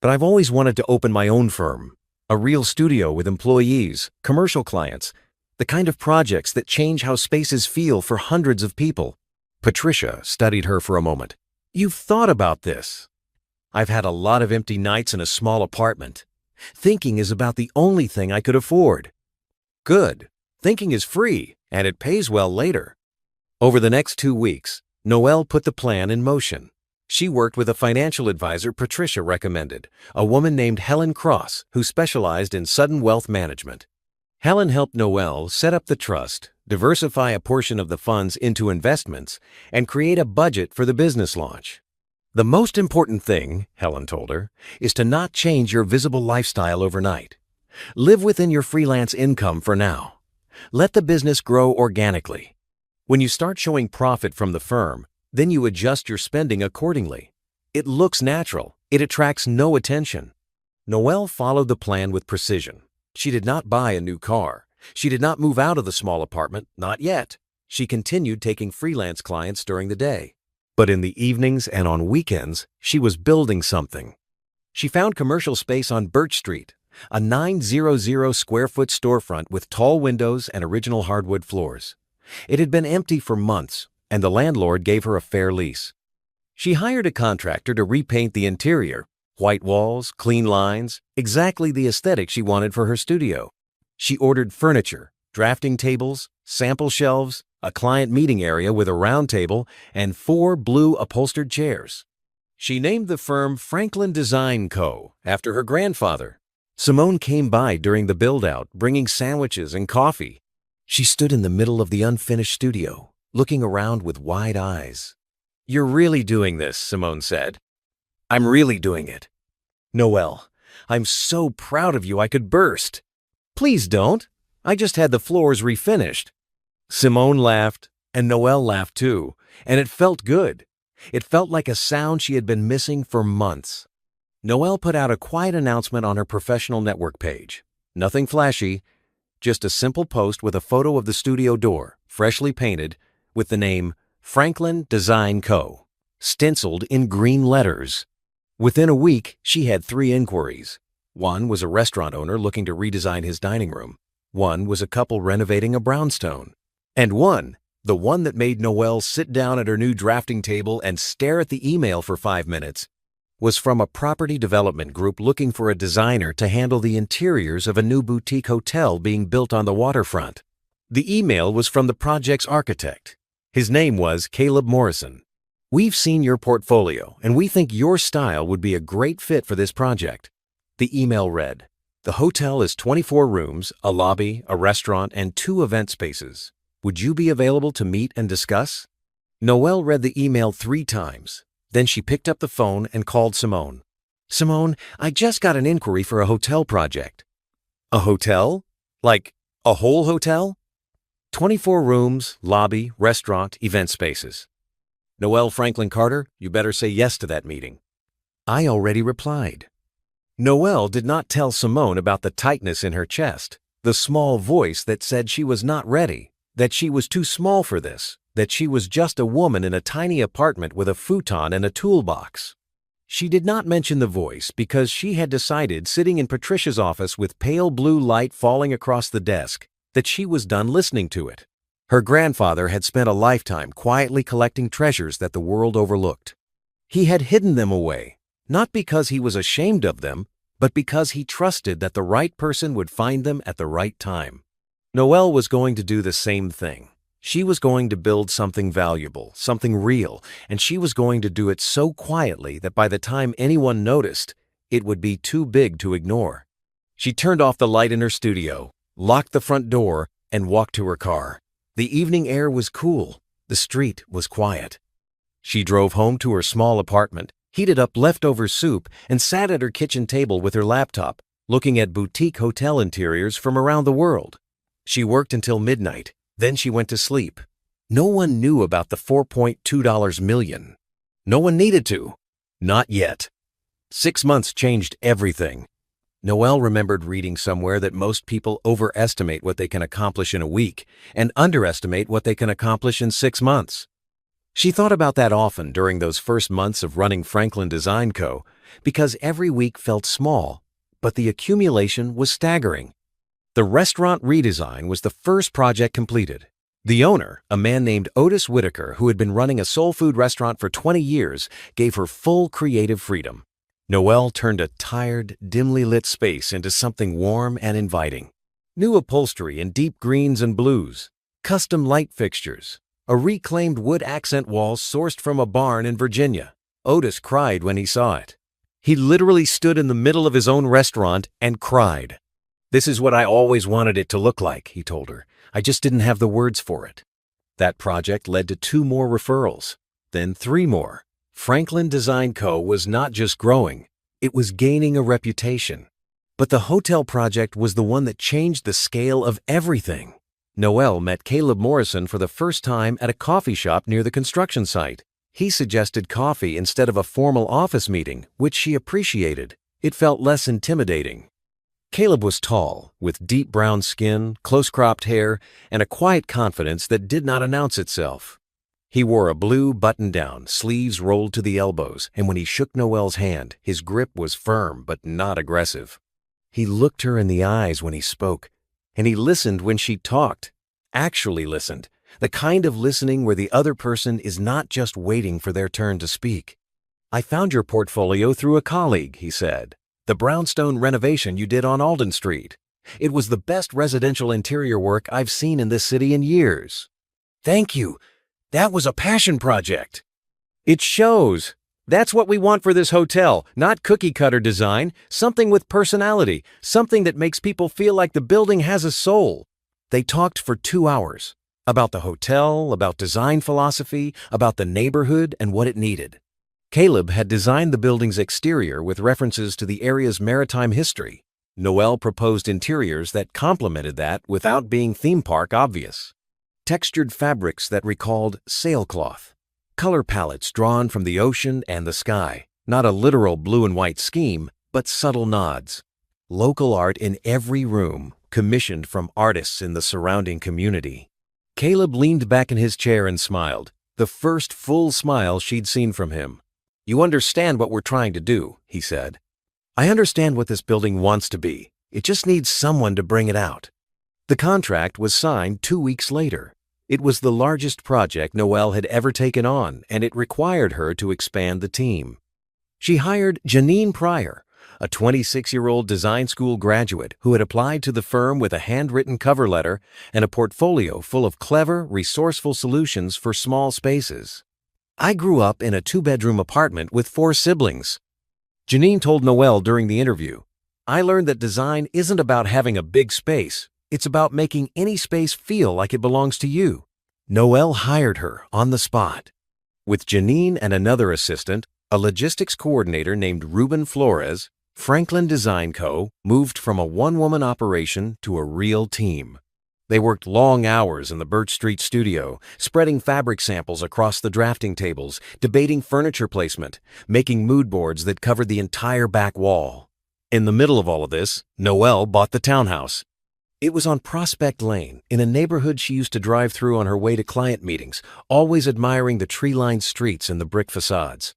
But I've always wanted to open my own firm, a real studio with employees, commercial clients, the kind of projects that change how spaces feel for hundreds of people. Patricia studied her for a moment. You've thought about this. I've had a lot of empty nights in a small apartment. Thinking is about the only thing I could afford. Good. Thinking is free, and it pays well later. Over the next 2 weeks, Noelle put the plan in motion. She worked with a financial advisor Patricia recommended, a woman named Helen Cross, who specialized in sudden wealth management. Helen helped Noelle set up the trust, diversify a portion of the funds into investments, and create a budget for the business launch. The most important thing, Helen told her, is to not change your visible lifestyle overnight. Live within your freelance income for now. Let the business grow organically. When you start showing profit from the firm, then you adjust your spending accordingly. It looks natural. It attracts no attention. Noelle followed the plan with precision. She did not buy a new car. She did not move out of the small apartment, not yet. She continued taking freelance clients during the day. But in the evenings and on weekends, she was building something. She found commercial space on Birch Street, a 900 square foot storefront with tall windows and original hardwood floors. It had been empty for months, and the landlord gave her a fair lease. She hired a contractor to repaint the interior. White walls, clean lines, exactly the aesthetic she wanted for her studio. She ordered furniture, drafting tables, sample shelves, a client meeting area with a round table, and 4 blue upholstered chairs. She named the firm Franklin Design Co. after her grandfather. Simone came by during the build-out, bringing sandwiches and coffee. She stood in the middle of the unfinished studio, looking around with wide eyes. You're really doing this, Simone said. I'm really doing it. Noelle, I'm so proud of you I could burst. Please don't. I just had the floors refinished. Simone laughed. And Noelle laughed too, and it felt good. It felt like a sound she had been missing for months. Noelle put out a quiet announcement on her professional network page. Nothing flashy, just a simple post with a photo of the studio door, freshly painted, with the name Franklin Design Co., stenciled in green letters. Within a week, she had 3 inquiries. One was a restaurant owner looking to redesign his dining room. One was a couple renovating a brownstone. And one, the one that made Noelle sit down at her new drafting table and stare at the email for 5 minutes, was from a property development group looking for a designer to handle the interiors of a new boutique hotel being built on the waterfront. The email was from the project's architect. His name was Caleb Morrison. "We've seen your portfolio, and we think your style would be a great fit for this project." The email read, "The hotel is 24 rooms, a lobby, a restaurant, and 2 event spaces. Would you be available to meet and discuss?" Noelle read the email 3 times. Then she picked up the phone and called Simone. "Simone, I just got an inquiry for a hotel project." "A hotel? Like a whole hotel?" 24 rooms, lobby, restaurant, event spaces." "Noelle Franklin Carter, you better say yes to that meeting." "I already replied." Noelle did not tell Simone about the tightness in her chest, the small voice that said she was not ready, that she was too small for this, that she was just a woman in a tiny apartment with a futon and a toolbox. She did not mention the voice because she had decided, sitting in Patricia's office with pale blue light falling across the desk, that she was done listening to it. Her grandfather had spent a lifetime quietly collecting treasures that the world overlooked. He had hidden them away, not because he was ashamed of them, but because he trusted that the right person would find them at the right time. Noelle was going to do the same thing. She was going to build something valuable, something real, and she was going to do it so quietly that by the time anyone noticed, it would be too big to ignore. She turned off the light in her studio, locked the front door, and walked to her car. The evening air was cool. The street was quiet. She drove home to her small apartment, heated up leftover soup, and sat at her kitchen table with her laptop, looking at boutique hotel interiors from around the world. She worked until midnight. Then she went to sleep. No one knew about the $4.2 million. No one needed to. Not yet. 6 months changed everything. Noelle remembered reading somewhere that most people overestimate what they can accomplish in a week and underestimate what they can accomplish in 6 months. She thought about that often during those first months of running Franklin Design Co. because every week felt small, but the accumulation was staggering. The restaurant redesign was the first project completed. The owner, a man named Otis Whitaker, who had been running a soul food restaurant for 20 years, gave her full creative freedom. Noelle turned a tired, dimly lit space into something warm and inviting. New upholstery in deep greens and blues, custom light fixtures, a reclaimed wood accent wall sourced from a barn in Virginia. Otis cried when he saw it. He literally stood in the middle of his own restaurant and cried. "This is what I always wanted it to look like," he told her. "I just didn't have the words for it." That project led to 2 more referrals, then 3 more. Franklin Design Co. was not just growing, it was gaining a reputation. But the hotel project was the one that changed the scale of everything. Noelle met Caleb Morrison for the first time at a coffee shop near the construction site. He suggested coffee instead of a formal office meeting, which she appreciated. It felt less intimidating. Caleb was tall, with deep brown skin, close-cropped hair, and a quiet confidence that did not announce itself. He wore a blue button-down, sleeves rolled to the elbows, and when he shook Noelle's hand, his grip was firm but not aggressive. He looked her in the eyes when he spoke, and he listened when she talked. Actually listened, the kind of listening where the other person is not just waiting for their turn to speak. "I found your portfolio through a colleague," he said. "The brownstone renovation you did on Alden Street. It was the best residential interior work I've seen in this city in years." "Thank you. That was a passion project." "It shows. That's what we want for this hotel, not cookie-cutter design, something with personality, something that makes people feel like the building has a soul." They talked for 2 hours, about the hotel, about design philosophy, about the neighborhood and what it needed. Caleb had designed the building's exterior with references to the area's maritime history. Noelle proposed interiors that complemented that without being theme park obvious. textured fabrics that recalled sailcloth, color palettes drawn from the ocean and the sky, not a literal blue and white scheme, but subtle nods. Local art in every room, commissioned from artists in the surrounding community. Caleb leaned back in his chair and smiled, the first full smile she'd seen from him. "You understand what we're trying to do," he said. "I understand what this building wants to be. It just needs someone to bring it out." The contract was signed 2 weeks later. It was the largest project Noelle had ever taken on, and it required her to expand the team. She hired Janine Pryor, a 26-year-old design school graduate who had applied to the firm with a handwritten cover letter and a portfolio full of clever, resourceful solutions for small spaces. "I grew up in a 2-bedroom apartment with 4 siblings." Janine told Noelle during the interview, "I learned that design isn't about having a big space. It's about making any space feel like it belongs to you." Noelle hired her on the spot. With Janine and another assistant, a logistics coordinator named Ruben Flores, Franklin Design Co. moved from a one-woman operation to a real team. They worked long hours in the Birch Street studio, spreading fabric samples across the drafting tables, debating furniture placement, making mood boards that covered the entire back wall. In the middle of all of this, Noelle bought the townhouse. It was on Prospect Lane, in a neighborhood she used to drive through on her way to client meetings, always admiring the tree-lined streets and the brick facades.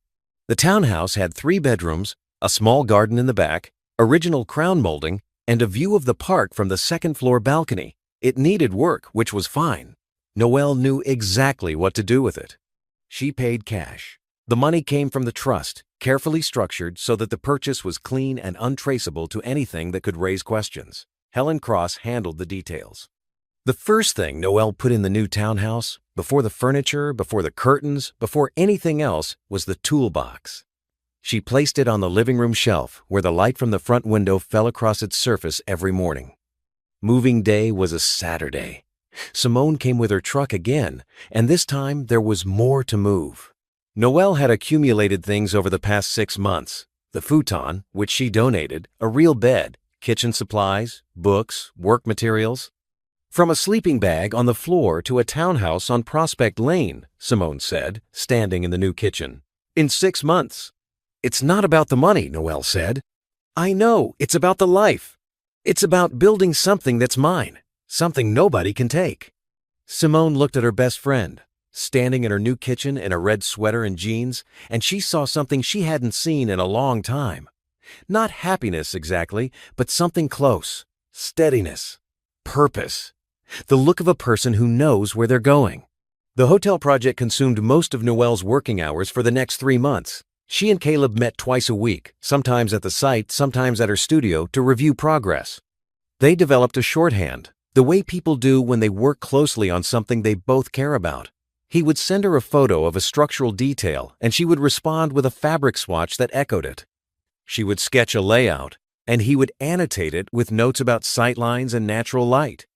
The townhouse had 3 bedrooms, a small garden in the back, original crown molding, and a view of the park from the second-floor balcony. It needed work, which was fine. Noelle knew exactly what to do with it. She paid cash. The money came from the trust, carefully structured so that the purchase was clean and untraceable to anything that could raise questions. Helen Cross handled the details. The first thing Noelle put in the new townhouse, before the furniture, before the curtains, before anything else, was the toolbox. She placed it on the living room shelf where the light from the front window fell across its surface every morning. Moving day was a Saturday. Simone came with her truck again, and this time there was more to move. Noelle had accumulated things over the past 6 months. The futon, which she donated, a real bed, kitchen supplies, books, work materials. "From a sleeping bag on the floor to a townhouse on Prospect Lane," Simone said, standing in the new kitchen. "In 6 months." "It's not about the money," Noelle said. "I know, it's about the life. It's about building something that's mine, something nobody can take." Simone looked at her best friend, standing in her new kitchen in a red sweater and jeans, and she saw something she hadn't seen in a long time. Not happiness exactly, but something close. Steadiness. Purpose. The look of a person who knows where they're going. The hotel project consumed most of Noelle's working hours for the next 3 months. She and Caleb met twice a week, sometimes at the site, sometimes at her studio, to review progress. They developed a shorthand, the way people do when they work closely on something they both care about. He would send her a photo of a structural detail, and she would respond with a fabric swatch that echoed it. She would sketch a layout, and he would annotate it with notes about sightlines and natural light.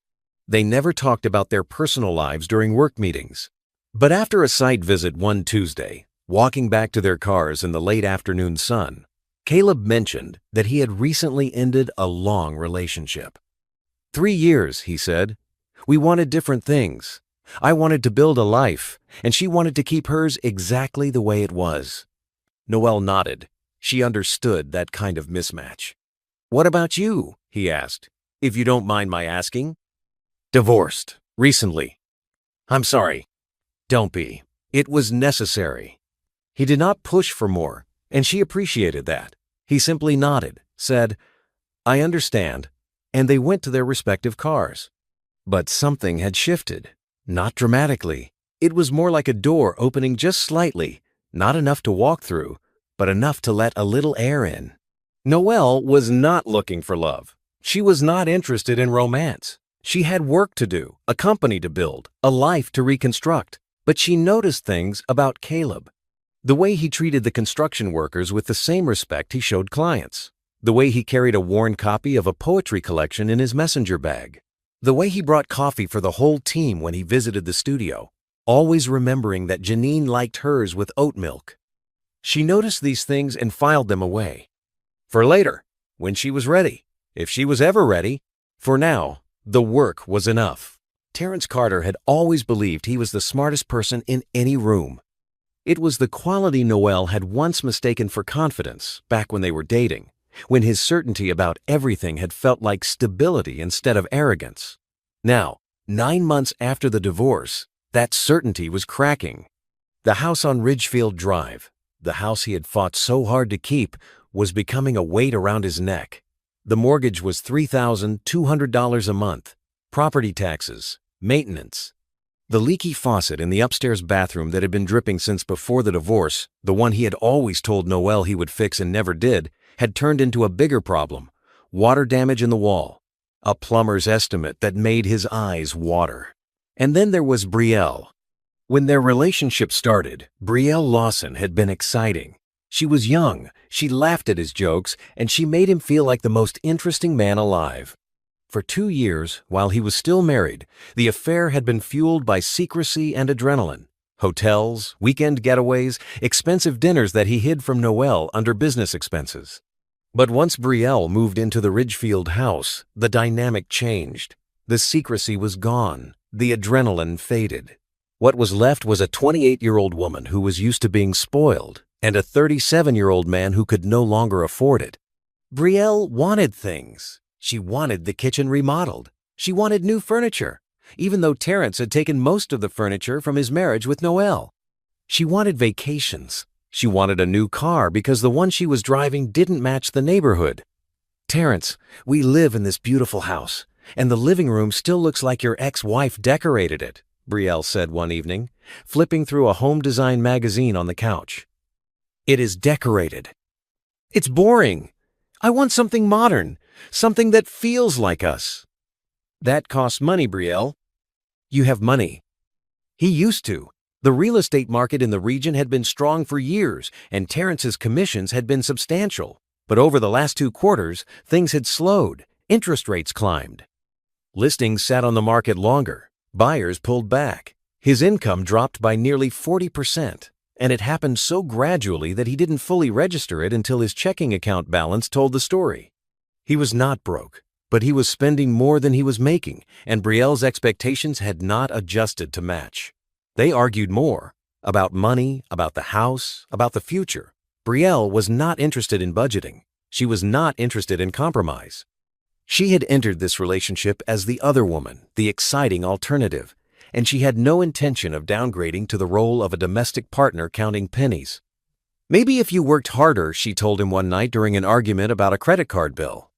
They never talked about their personal lives during work meetings. But after a site visit one Tuesday, walking back to their cars in the late afternoon sun, Caleb mentioned that he had recently ended a long relationship. 3 years, he said. We wanted different things. I wanted to build a life, and she wanted to keep hers exactly the way it was. Noelle nodded. She understood that kind of mismatch. What about you? He asked, if you don't mind my asking. Divorced, recently. I'm sorry. Don't be. It was necessary. He did not push for more, and she appreciated that. He simply nodded, said, I understand, and they went to their respective cars. But something had shifted. Not dramatically. It was more like a door opening just slightly, not enough to walk through, but enough to let a little air in. Noelle was not looking for love. She was not interested in romance. She had work to do, a company to build, a life to reconstruct. But she noticed things about Caleb. The way he treated the construction workers with the same respect he showed clients. The way he carried a worn copy of a poetry collection in his messenger bag. The way he brought coffee for the whole team when he visited the studio, always remembering that Janine liked hers with oat milk. She noticed these things and filed them away. For later, when she was ready, if she was ever ready. For now, the work was enough. Terrence Carter had always believed he was the smartest person in any room. It was the quality Noel had once mistaken for confidence back when they were dating, when his certainty about everything had felt like stability instead of arrogance. Now, 9 months after the divorce, that certainty was cracking. The house on Ridgefield Drive, the house he had fought so hard to keep, was becoming a weight around his neck. The mortgage was $3,200 a month, property taxes, maintenance. The leaky faucet in the upstairs bathroom that had been dripping since before the divorce, the one he had always told Noel he would fix and never did, had turned into a bigger problem: water damage in the wall. A plumber's estimate that made his eyes water. And then there was Brielle. When their relationship started, Brielle Lawson had been exciting. She was young, she laughed at his jokes, and she made him feel like the most interesting man alive. For 2 years, while he was still married, the affair had been fueled by secrecy and adrenaline. Hotels, weekend getaways, expensive dinners that he hid from Noel under business expenses. But once Brielle moved into the Ridgefield house, the dynamic changed. The secrecy was gone. The adrenaline faded. What was left was a 28-year-old woman who was used to being spoiled, and a 37-year-old man who could no longer afford it. Brielle wanted things. She wanted the kitchen remodeled. She wanted new furniture, even though Terrence had taken most of the furniture from his marriage with Noel. She wanted vacations. She wanted a new car because the one she was driving didn't match the neighborhood. "Terrence, we live in this beautiful house, and the living room still looks like your ex-wife decorated it," Brielle said one evening, flipping through a home design magazine on the couch. "It is decorated. It's boring. I want something modern, something that feels like us." "That costs money, Brielle." "You have money." He used to. The real estate market in the region had been strong for years, and Terrence's commissions had been substantial. But over the last 2 quarters, things had slowed. Interest rates climbed. Listings sat on the market longer. Buyers pulled back. His income dropped by nearly 40%. And it happened so gradually that he didn't fully register it until his checking account balance told the story. He was not broke, but he was spending more than he was making, and Brielle's expectations had not adjusted to match. They argued more about money, about the house, about the future. Brielle was not interested in budgeting. She was not interested in compromise. She had entered this relationship as the other woman, the exciting alternative, and she had no intention of downgrading to the role of a domestic partner counting pennies. "Maybe if you worked harder," she told him one night during an argument about a credit card bill.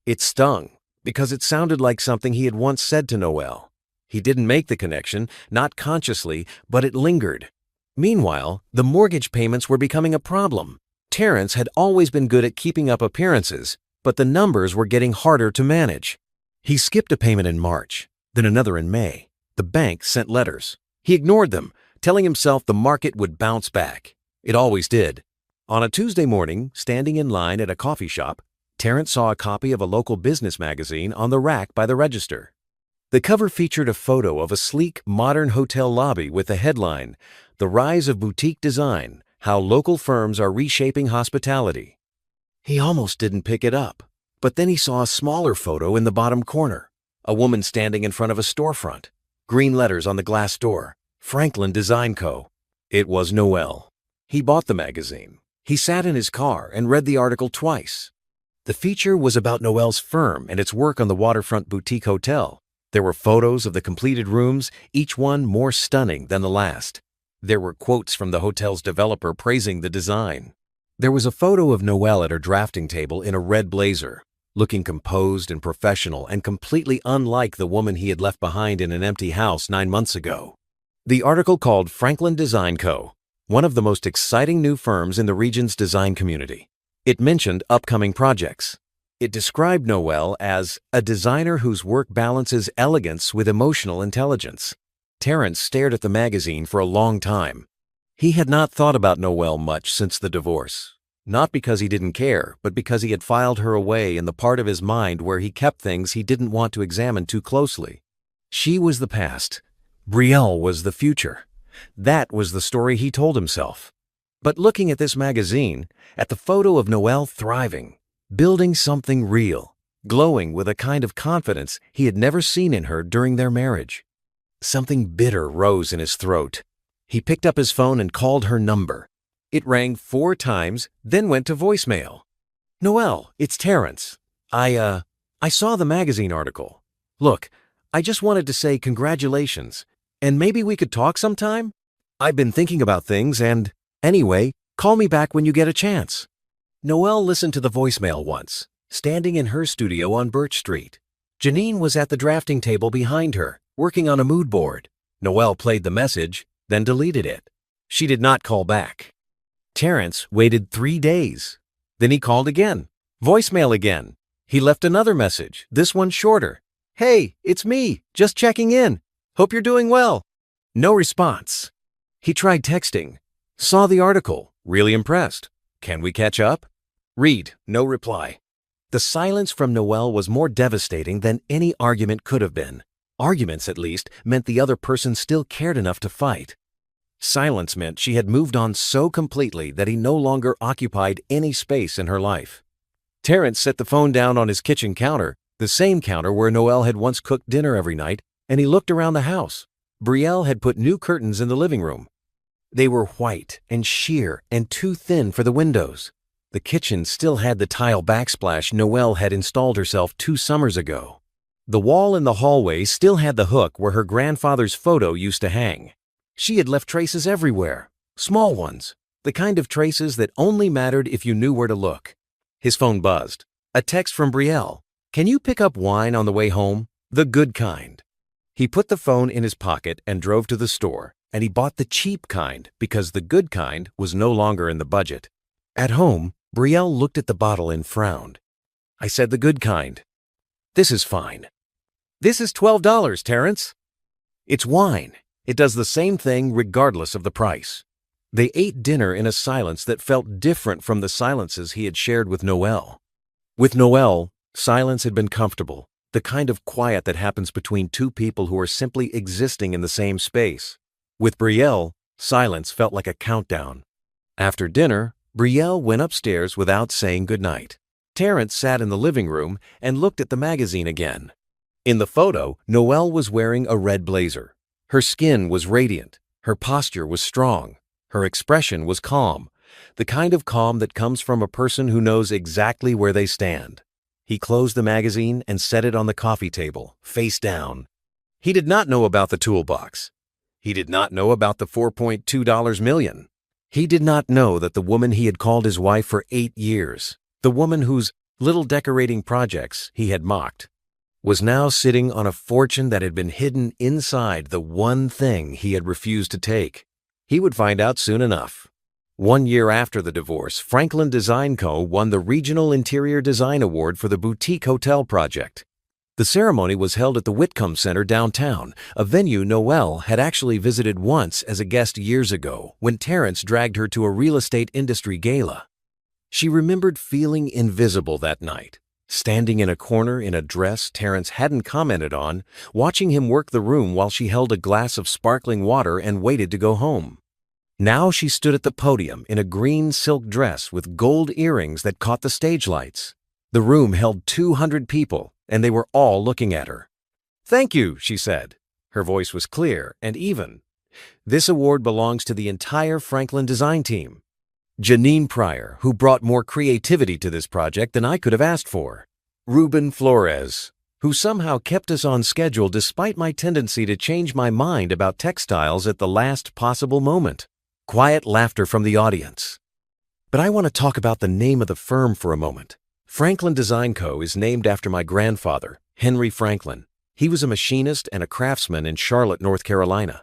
It stung, because it sounded like something he had once said to Noel. He didn't make the connection, not consciously, but it lingered. Meanwhile, the mortgage payments were becoming a problem. Terrence had always been good at keeping up appearances, but the numbers were getting harder to manage. He skipped a payment in March, then another in May. The bank sent letters. He ignored them, telling himself the market would bounce back. It always did. On a Tuesday morning, standing in line at a coffee shop, Terrence saw a copy of a local business magazine on the rack by the register. The cover featured a photo of a sleek, modern hotel lobby with the headline, "The Rise of Boutique Design: How Local Firms Are Reshaping Hospitality." He almost didn't pick it up, but then he saw a smaller photo in the bottom corner, a woman standing in front of a storefront. Green letters on the glass door, Franklin Design Co. It was Noel. He bought the magazine. He sat in his car and read the article twice. The feature was about Noel's firm and its work on the waterfront boutique hotel. There were photos of the completed rooms, each one more stunning than the last. There were quotes from the hotel's developer praising the design. There was a photo of Noel at her drafting table in a red blazer, looking composed and professional and completely unlike the woman he had left behind in an empty house 9 months ago. The article called Franklin Design Co., one of the most exciting new firms in the region's design community. It mentioned upcoming projects. It described Noel as a designer whose work balances elegance with emotional intelligence. Terrence stared at the magazine for a long time. He had not thought about Noel much since the divorce. Not because he didn't care, but because he had filed her away in the part of his mind where he kept things he didn't want to examine too closely. She was the past. Brielle was the future. That was the story he told himself. But looking at this magazine, at the photo of Noel thriving, building something real, glowing with a kind of confidence he had never seen in her during their marriage, Something bitter rose in his throat. He picked up his phone and called her number. It rang 4 times, then went to voicemail. "Noelle, it's Terrence. I saw the magazine article. Look, I just wanted to say congratulations, and maybe we could talk sometime? I've been thinking about things and, anyway, call me back when you get a chance." Noelle listened to the voicemail once, standing in her studio on Birch Street. Janine was at the drafting table behind her, working on a mood board. Noelle played the message, then deleted it. She did not call back. Terrence waited 3 days. Then he called again. Voicemail again. He left another message, this one shorter. "Hey, it's me, just checking in. Hope you're doing well." No response. He tried texting. "Saw the article. Really impressed. Can we catch up?" Read. No reply. The silence from Noelle was more devastating than any argument could have been. Arguments, at least, meant the other person still cared enough to fight. Silence meant she had moved on so completely that he no longer occupied any space in her life. Terrence set the phone down on his kitchen counter, the same counter where Noelle had once cooked dinner every night, and he looked around the house. Brielle had put new curtains in the living room. They were white and sheer and too thin for the windows. The kitchen still had the tile backsplash Noelle had installed herself 2 summers ago. The wall in the hallway still had the hook where her grandfather's photo used to hang. She had left traces everywhere, small ones, the kind of traces that only mattered if you knew where to look. His phone buzzed. A text from Brielle. "Can you pick up wine on the way home? The good kind." He put the phone in his pocket and drove to the store, and he bought the cheap kind because the good kind was no longer in the budget. At home, Brielle looked at the bottle and frowned. "I said the good kind." "This is fine." "This is $12, Terrence." "It's wine. It does the same thing regardless of the price." They ate dinner in a silence that felt different from the silences he had shared with Noelle. With Noelle, silence had been comfortable, the kind of quiet that happens between 2 people who are simply existing in the same space. With Brielle, silence felt like a countdown. After dinner, Brielle went upstairs without saying goodnight. Terrence sat in the living room and looked at the magazine again. In the photo, Noelle was wearing a red blazer. Her skin was radiant. Her posture was strong. Her expression was calm, the kind of calm that comes from a person who knows exactly where they stand. He closed the magazine and set it on the coffee table, face down. He did not know about the toolbox. He did not know about the $4.2 million. He did not know that the woman he had called his wife for 8 years, the woman whose little decorating projects he had mocked, was now sitting on a fortune that had been hidden inside the one thing he had refused to take. He would find out soon enough. 1 year after the divorce, Franklin Design Co. won the Regional Interior Design Award for the Boutique Hotel project. The ceremony was held at the Whitcomb Center downtown, a venue Noelle had actually visited once as a guest years ago when Terrence dragged her to a real estate industry gala. She remembered feeling invisible that night, standing in a corner in a dress Terrence hadn't commented on, watching him work the room while she held a glass of sparkling water and waited to go home. Now she stood at the podium in a green silk dress with gold earrings that caught the stage lights. The room held 200 people, and they were all looking at her. "Thank you," she said. Her voice was clear and even. "This award belongs to the entire Franklin design team. Janine Pryor, who brought more creativity to this project than I could have asked for. Ruben Flores, who somehow kept us on schedule despite my tendency to change my mind about textiles at the last possible moment." Quiet laughter from the audience. "But I want to talk about the name of the firm for a moment. Franklin Design Co. is named after my grandfather, Henry Franklin. He was a machinist and a craftsman in Charlotte, North Carolina.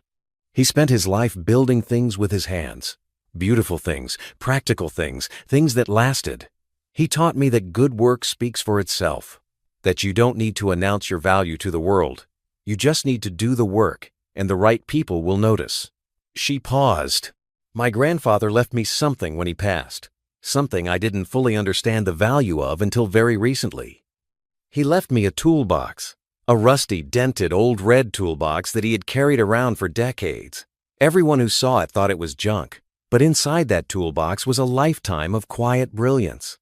He spent his life building things with his hands. Beautiful things, practical things, things that lasted. He taught me that good work speaks for itself, that you don't need to announce your value to the world. You just need to do the work, and the right people will notice." She paused. "My grandfather left me something when he passed, something I didn't fully understand the value of until very recently. He left me a toolbox, a rusty, dented, old red toolbox that he had carried around for decades. Everyone who saw it thought it was junk, but inside that toolbox was a lifetime of quiet brilliance.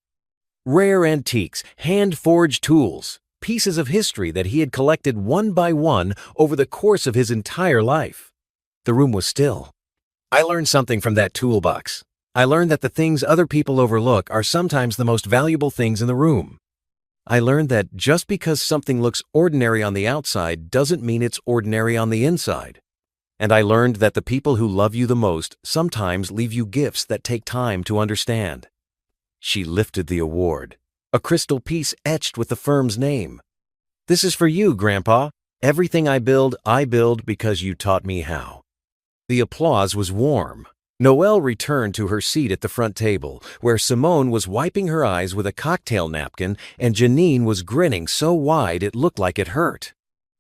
Rare antiques, hand-forged tools, pieces of history that he had collected one by one over the course of his entire life. The room was still. I learned something from that toolbox. I learned that the things other people overlook are sometimes the most valuable things in the room. I learned that just because something looks ordinary on the outside doesn't mean it's ordinary on the inside. And I learned that the people who love you the most sometimes leave you gifts that take time to understand. She lifted the award, a crystal piece etched with the firm's name. This is for you, Grandpa. Everything I build because you taught me how. The applause was warm. Noelle returned to her seat at the front table, where Simone was wiping her eyes with a cocktail napkin and Janine was grinning so wide it looked like it hurt.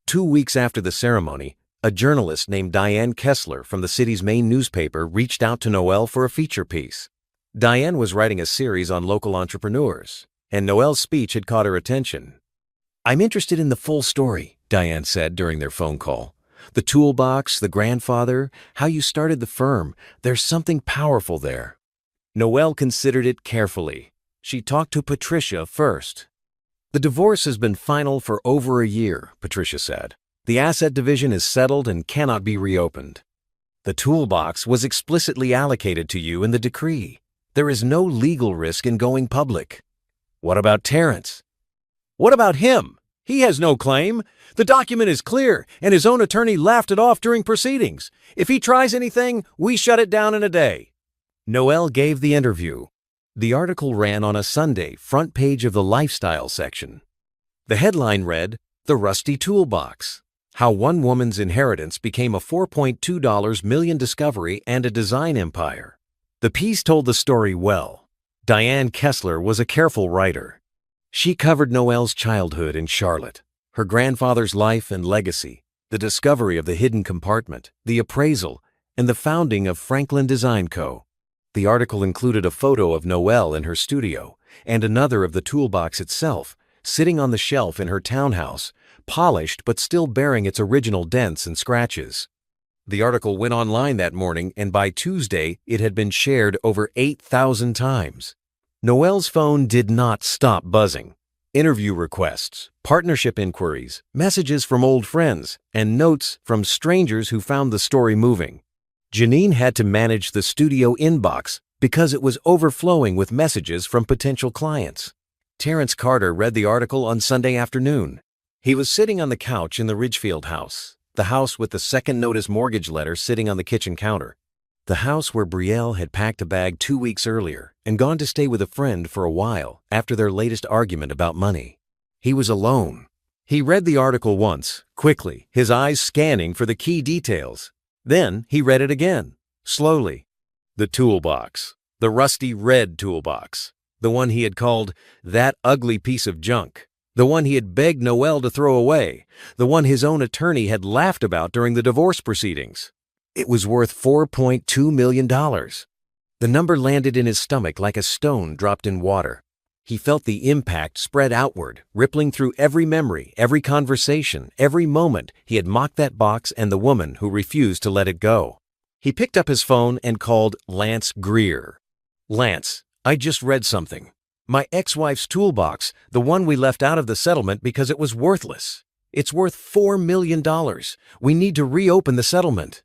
2 weeks after the ceremony, a journalist named Diane Kessler from the city's main newspaper reached out to Noelle for a feature piece. Diane was writing a series on local entrepreneurs, and Noelle's speech had caught her attention. "I'm interested in the full story," Diane said during their phone call. "The toolbox, the grandfather, how you started the firm. There's something powerful there." Noelle considered it carefully. She talked to Patricia first. "The divorce has been final for over a year," Patricia said. "The asset division is settled and cannot be reopened. The toolbox was explicitly allocated to you in the decree. There is no legal risk in going public." "What about Terrence?" "What about him? He has no claim. The document is clear, and his own attorney laughed it off during proceedings. If he tries anything, we shut it down in a day." Noelle gave the interview. The article ran on a Sunday, front page of the lifestyle section. The headline read, "The Rusty Toolbox: How One Woman's Inheritance Became a $4.2 million Discovery and a Design Empire." The piece told the story well. Diane Kessler was a careful writer. She covered Noelle's childhood in Charlotte, her grandfather's life and legacy, the discovery of the hidden compartment, the appraisal, and the founding of Franklin Design Co. The article included a photo of Noelle in her studio and another of the toolbox itself, sitting on the shelf in her townhouse, polished but still bearing its original dents and scratches. The article went online that morning, and by Tuesday, it had been shared over 8,000 times. Noelle's phone did not stop buzzing. Interview requests, partnership inquiries, messages from old friends, and notes from strangers who found the story moving. Janine had to manage the studio inbox because it was overflowing with messages from potential clients. Terrence Carter read the article on Sunday afternoon. He was sitting on the couch in the Ridgefield house, the house with the second notice mortgage letter sitting on the kitchen counter. The house where Brielle had packed a bag 2 weeks earlier and gone to stay with a friend for a while after their latest argument about money. He was alone. He read the article once, quickly, his eyes scanning for the key details. Then he read it again, slowly. The toolbox, the rusty red toolbox, the one he had called "that ugly piece of junk," the one he had begged Noelle to throw away, the one his own attorney had laughed about during the divorce proceedings. It was worth $4.2 million. The number landed in his stomach like a stone dropped in water. He felt the impact spread outward, rippling through every memory, every conversation, every moment he had mocked that box and the woman who refused to let it go. He picked up his phone and called Lance Greer. "Lance, I just read something. My ex-wife's toolbox, the one we left out of the settlement because it was worthless. It's worth $4 million. We need to reopen the settlement."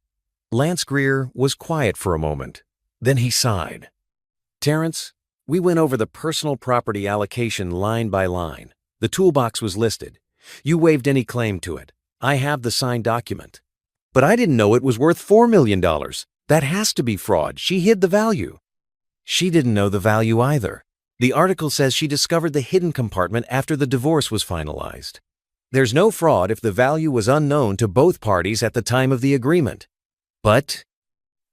Lance Greer was quiet for a moment. Then he sighed. "Terrence, we went over the personal property allocation line by line. The toolbox was listed. You waived any claim to it. I have the signed document. But I didn't know it was worth $4 million. That has to be fraud. She hid the value." She didn't know the value either. The article says she discovered the hidden compartment after the divorce was finalized. There's no fraud if the value was unknown to both parties at the time of the agreement. But,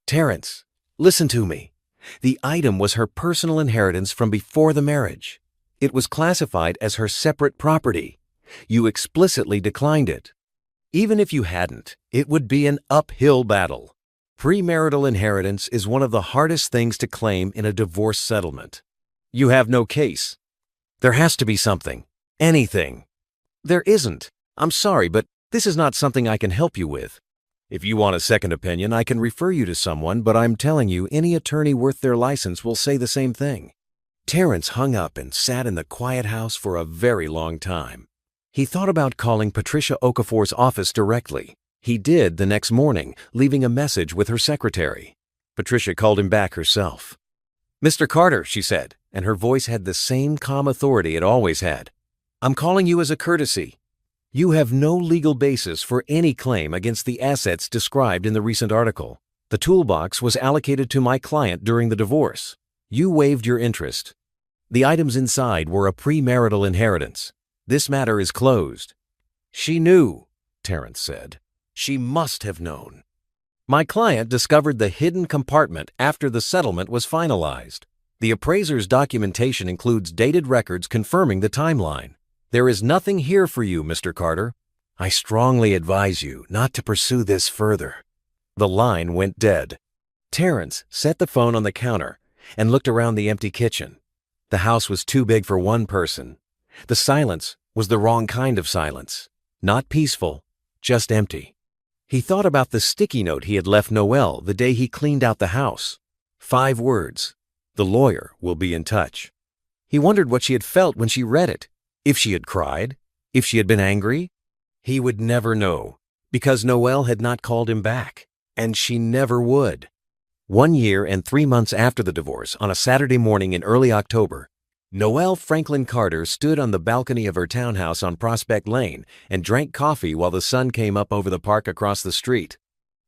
Terrence, listen to me. The item was her personal inheritance from before the marriage. It was classified as her separate property. You explicitly declined it. Even if you hadn't, it would be an uphill battle. Premarital inheritance is one of the hardest things to claim in a divorce settlement. You have no case. There has to be something. Anything. There isn't. I'm sorry, but this is not something I can help you with. If you want a second opinion, I can refer you to someone, but I'm telling you, any attorney worth their license will say the same thing." Terrence hung up and sat in the quiet house for a very long time. He thought about calling Patricia Okafor's office directly. He did the next morning, leaving a message with her secretary. Patricia called him back herself. "Mr. Carter," she said, and her voice had the same calm authority it always had. "I'm calling you as a courtesy. You have no legal basis for any claim against the assets described in the recent article. The toolbox was allocated to my client during the divorce. You waived your interest. The items inside were a premarital inheritance. This matter is closed." "She knew," Terrence said. "She must have known. My client discovered the hidden compartment after the settlement was finalized. The appraiser's documentation includes dated records confirming the timeline. There is nothing here for you, Mr. Carter. I strongly advise you not to pursue this further." The line went dead. Terrence set the phone on the counter and looked around the empty kitchen. The house was too big for one person. The silence was the wrong kind of silence. Not peaceful, just empty. He thought about the sticky note he had left Noelle the day he cleaned out the house. 5 words. "The lawyer will be in touch." He wondered what she had felt when she read it. If she had cried, if she had been angry. He would never know, because Noelle had not called him back, and she never would. 1 year and 3 months after the divorce, on a Saturday morning in early October, Noelle Franklin Carter stood on the balcony of her townhouse on Prospect Lane and drank coffee while the sun came up over the park across the street.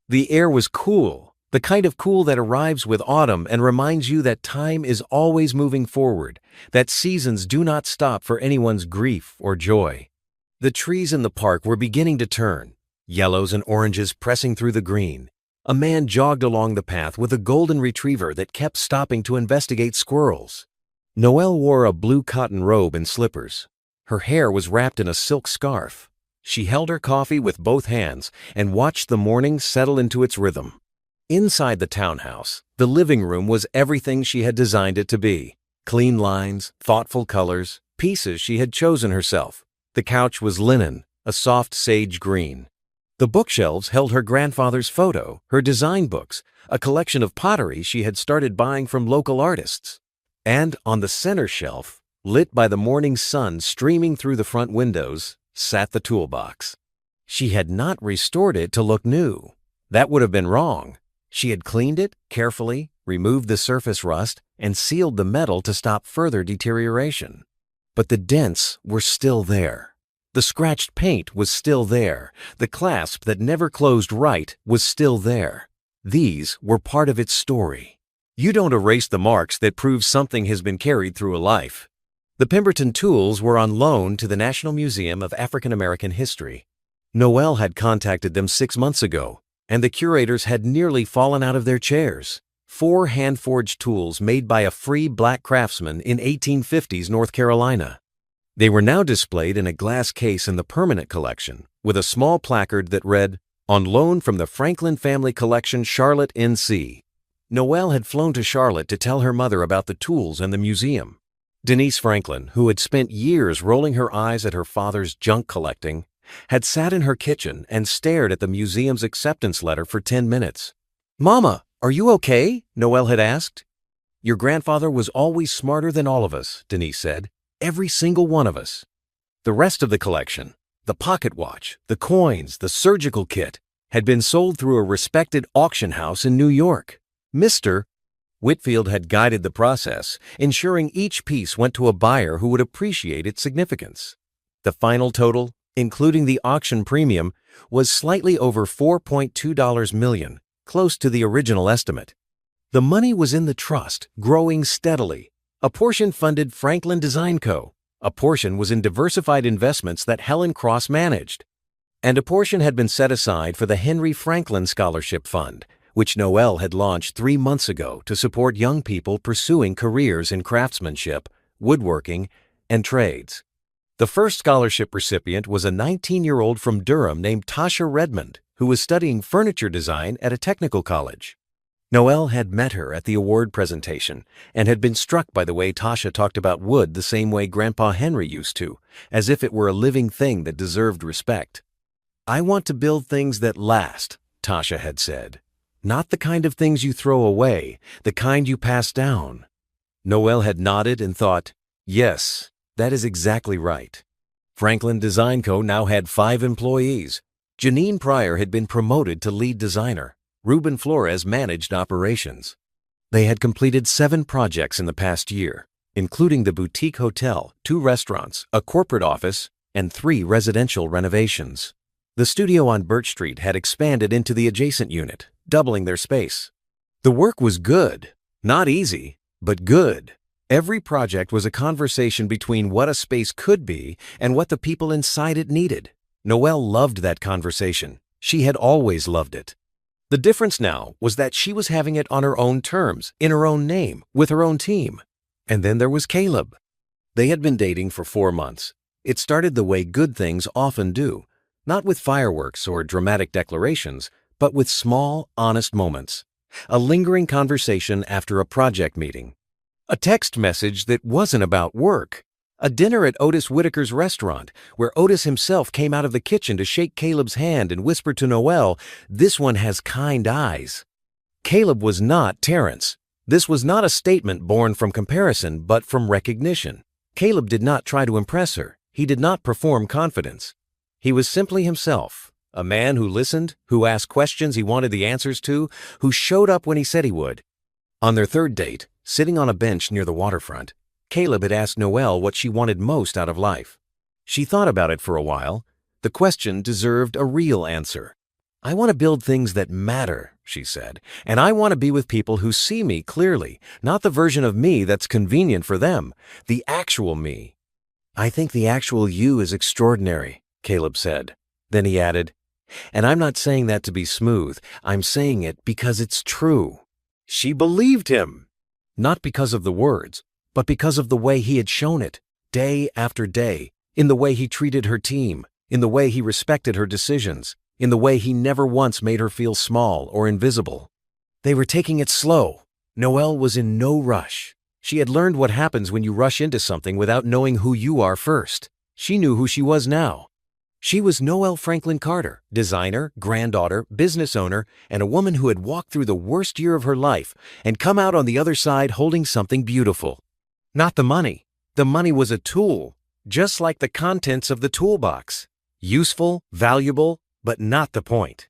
The air was cool, the kind of cool that arrives with autumn and reminds you that time is always moving forward, that seasons do not stop for anyone's grief or joy. The trees in the park were beginning to turn, yellows and oranges pressing through the green. A man jogged along the path with a golden retriever that kept stopping to investigate squirrels. Noelle wore a blue cotton robe and slippers. Her hair was wrapped in a silk scarf. She held her coffee with both hands and watched the morning settle into its rhythm. Inside the townhouse, the living room was everything she had designed it to be. Clean lines, thoughtful colors, pieces she had chosen herself. The couch was linen, a soft sage green. The bookshelves held her grandfather's photo, her design books, a collection of pottery she had started buying from local artists. And on the center shelf, lit by the morning sun streaming through the front windows, sat the toolbox. She had not restored it to look new. That would have been wrong. She had cleaned it carefully, removed the surface rust, and sealed the metal to stop further deterioration. But the dents were still there. The scratched paint was still there. The clasp that never closed right was still there. These were part of its story. You don't erase the marks that prove something has been carried through a life. The Pemberton tools were on loan to the National Museum of African American History. Noelle had contacted them 6 months ago, and the curators had nearly fallen out of their chairs. 4 hand-forged tools made by a free black craftsman in 1850s North Carolina. They were now displayed in a glass case in the permanent collection, with a small placard that read, "On loan from the Franklin Family Collection, Charlotte, NC." Noelle had flown to Charlotte to tell her mother about the tools and the museum. Denise Franklin, who had spent years rolling her eyes at her father's junk collecting, had sat in her kitchen and stared at the museum's acceptance letter for 10 minutes. "Mama, are you okay?" Noelle had asked. "Your grandfather was always smarter than all of us," Denise said. "Every single one of us." The rest of the collection, the pocket watch, the coins, the surgical kit, had been sold through a respected auction house in New York. Mr. Whitfield had guided the process, ensuring each piece went to a buyer who would appreciate its significance. The final total, including the auction premium, was slightly over $4.2 million, close to the original estimate. The money was in the trust, growing steadily. A portion funded Franklin Design Co., a portion was in diversified investments that Helen Cross managed, and a portion had been set aside for the Henry Franklin Scholarship Fund, which Noelle had launched 3 months ago to support young people pursuing careers in craftsmanship, woodworking, and trades. The first scholarship recipient was a 19-year-old from Durham named Tasha Redmond, who was studying furniture design at a technical college. Noelle had met her at the award presentation and had been struck by the way Tasha talked about wood the same way Grandpa Henry used to, as if it were a living thing that deserved respect. "I want to build things that last," Tasha had said. "Not the kind of things you throw away, the kind you pass down." Noelle had nodded and thought, "Yes, that is exactly right." Franklin Design Co. now had 5 employees. Janine Pryor had been promoted to lead designer. Ruben Flores managed operations. They had completed 7 projects in the past year, including the boutique hotel, 2 restaurants, a corporate office, and 3 residential renovations. The studio on Birch Street had expanded into the adjacent unit, doubling their space. The work was good. Not easy, but good. Every project was a conversation between what a space could be and what the people inside it needed. Noelle loved that conversation. She had always loved it. The difference now was that she was having it on her own terms, in her own name, with her own team. And then there was Caleb. They had been dating for 4 months. It started the way good things often do, not with fireworks or dramatic declarations, but with small, honest moments. A lingering conversation after a project meeting. A text message that wasn't about work. A dinner at Otis Whitaker's restaurant, where Otis himself came out of the kitchen to shake Caleb's hand and whisper to Noelle, "This one has kind eyes." Caleb was not Terrence. This was not a statement born from comparison, but from recognition. Caleb did not try to impress her. He did not perform confidence. He was simply himself, a man who listened, who asked questions he wanted the answers to, who showed up when he said he would. On their 3rd date, sitting on a bench near the waterfront, Caleb had asked Noelle what she wanted most out of life. She thought about it for a while. The question deserved a real answer. "I want to build things that matter," she said, "and I want to be with people who see me clearly, not the version of me that's convenient for them, the actual me." "I think the actual you is extraordinary," Caleb said. Then he added, "And I'm not saying that to be smooth. I'm saying it because it's true." She believed him. Not because of the words, but because of the way he had shown it, day after day, in the way he treated her team, in the way he respected her decisions, in the way he never once made her feel small or invisible. They were taking it slow. Noelle was in no rush. She had learned what happens when you rush into something without knowing who you are first. She knew who she was now. She was Noelle Franklin Carter, designer, granddaughter, business owner, and a woman who had walked through the worst year of her life and come out on the other side holding something beautiful. Not the money. The money was a tool, just like the contents of the toolbox. Useful, valuable, but not the point.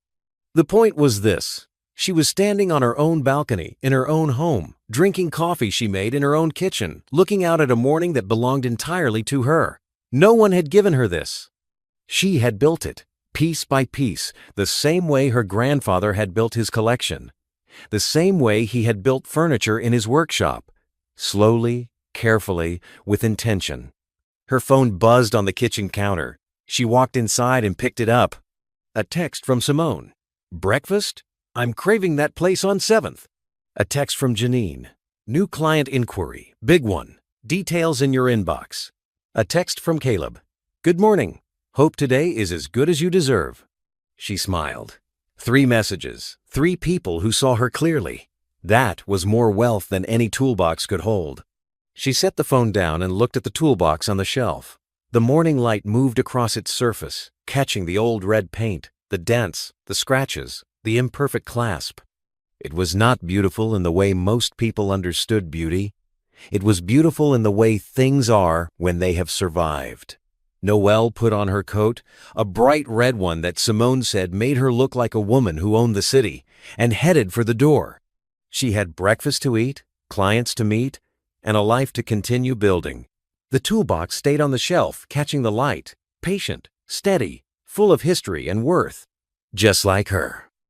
The point was this. She was standing on her own balcony, in her own home, drinking coffee she made in her own kitchen, looking out at a morning that belonged entirely to her. No one had given her this. She had built it, piece by piece, the same way her grandfather had built his collection, the same way he had built furniture in his workshop, slowly, carefully, with intention. Her phone buzzed on the kitchen counter. She walked inside and picked it up. A text from Simone. "Breakfast? I'm craving that place on 7th. A text from Janine. "New client inquiry, big one. Details in your inbox." A text from Caleb. "Good morning. Hope today is as good as you deserve." She smiled. 3 messages, 3 people who saw her clearly. That was more wealth than any toolbox could hold. She set the phone down and looked at the toolbox on the shelf. The morning light moved across its surface, catching the old red paint, the dents, the scratches, the imperfect clasp. It was not beautiful in the way most people understood beauty. It was beautiful in the way things are when they have survived. Noelle put on her coat, a bright red one that Simone said made her look like a woman who owned the city, and headed for the door. She had breakfast to eat, clients to meet, and a life to continue building. The toolbox stayed on the shelf, catching the light, patient, steady, full of history and worth, just like her.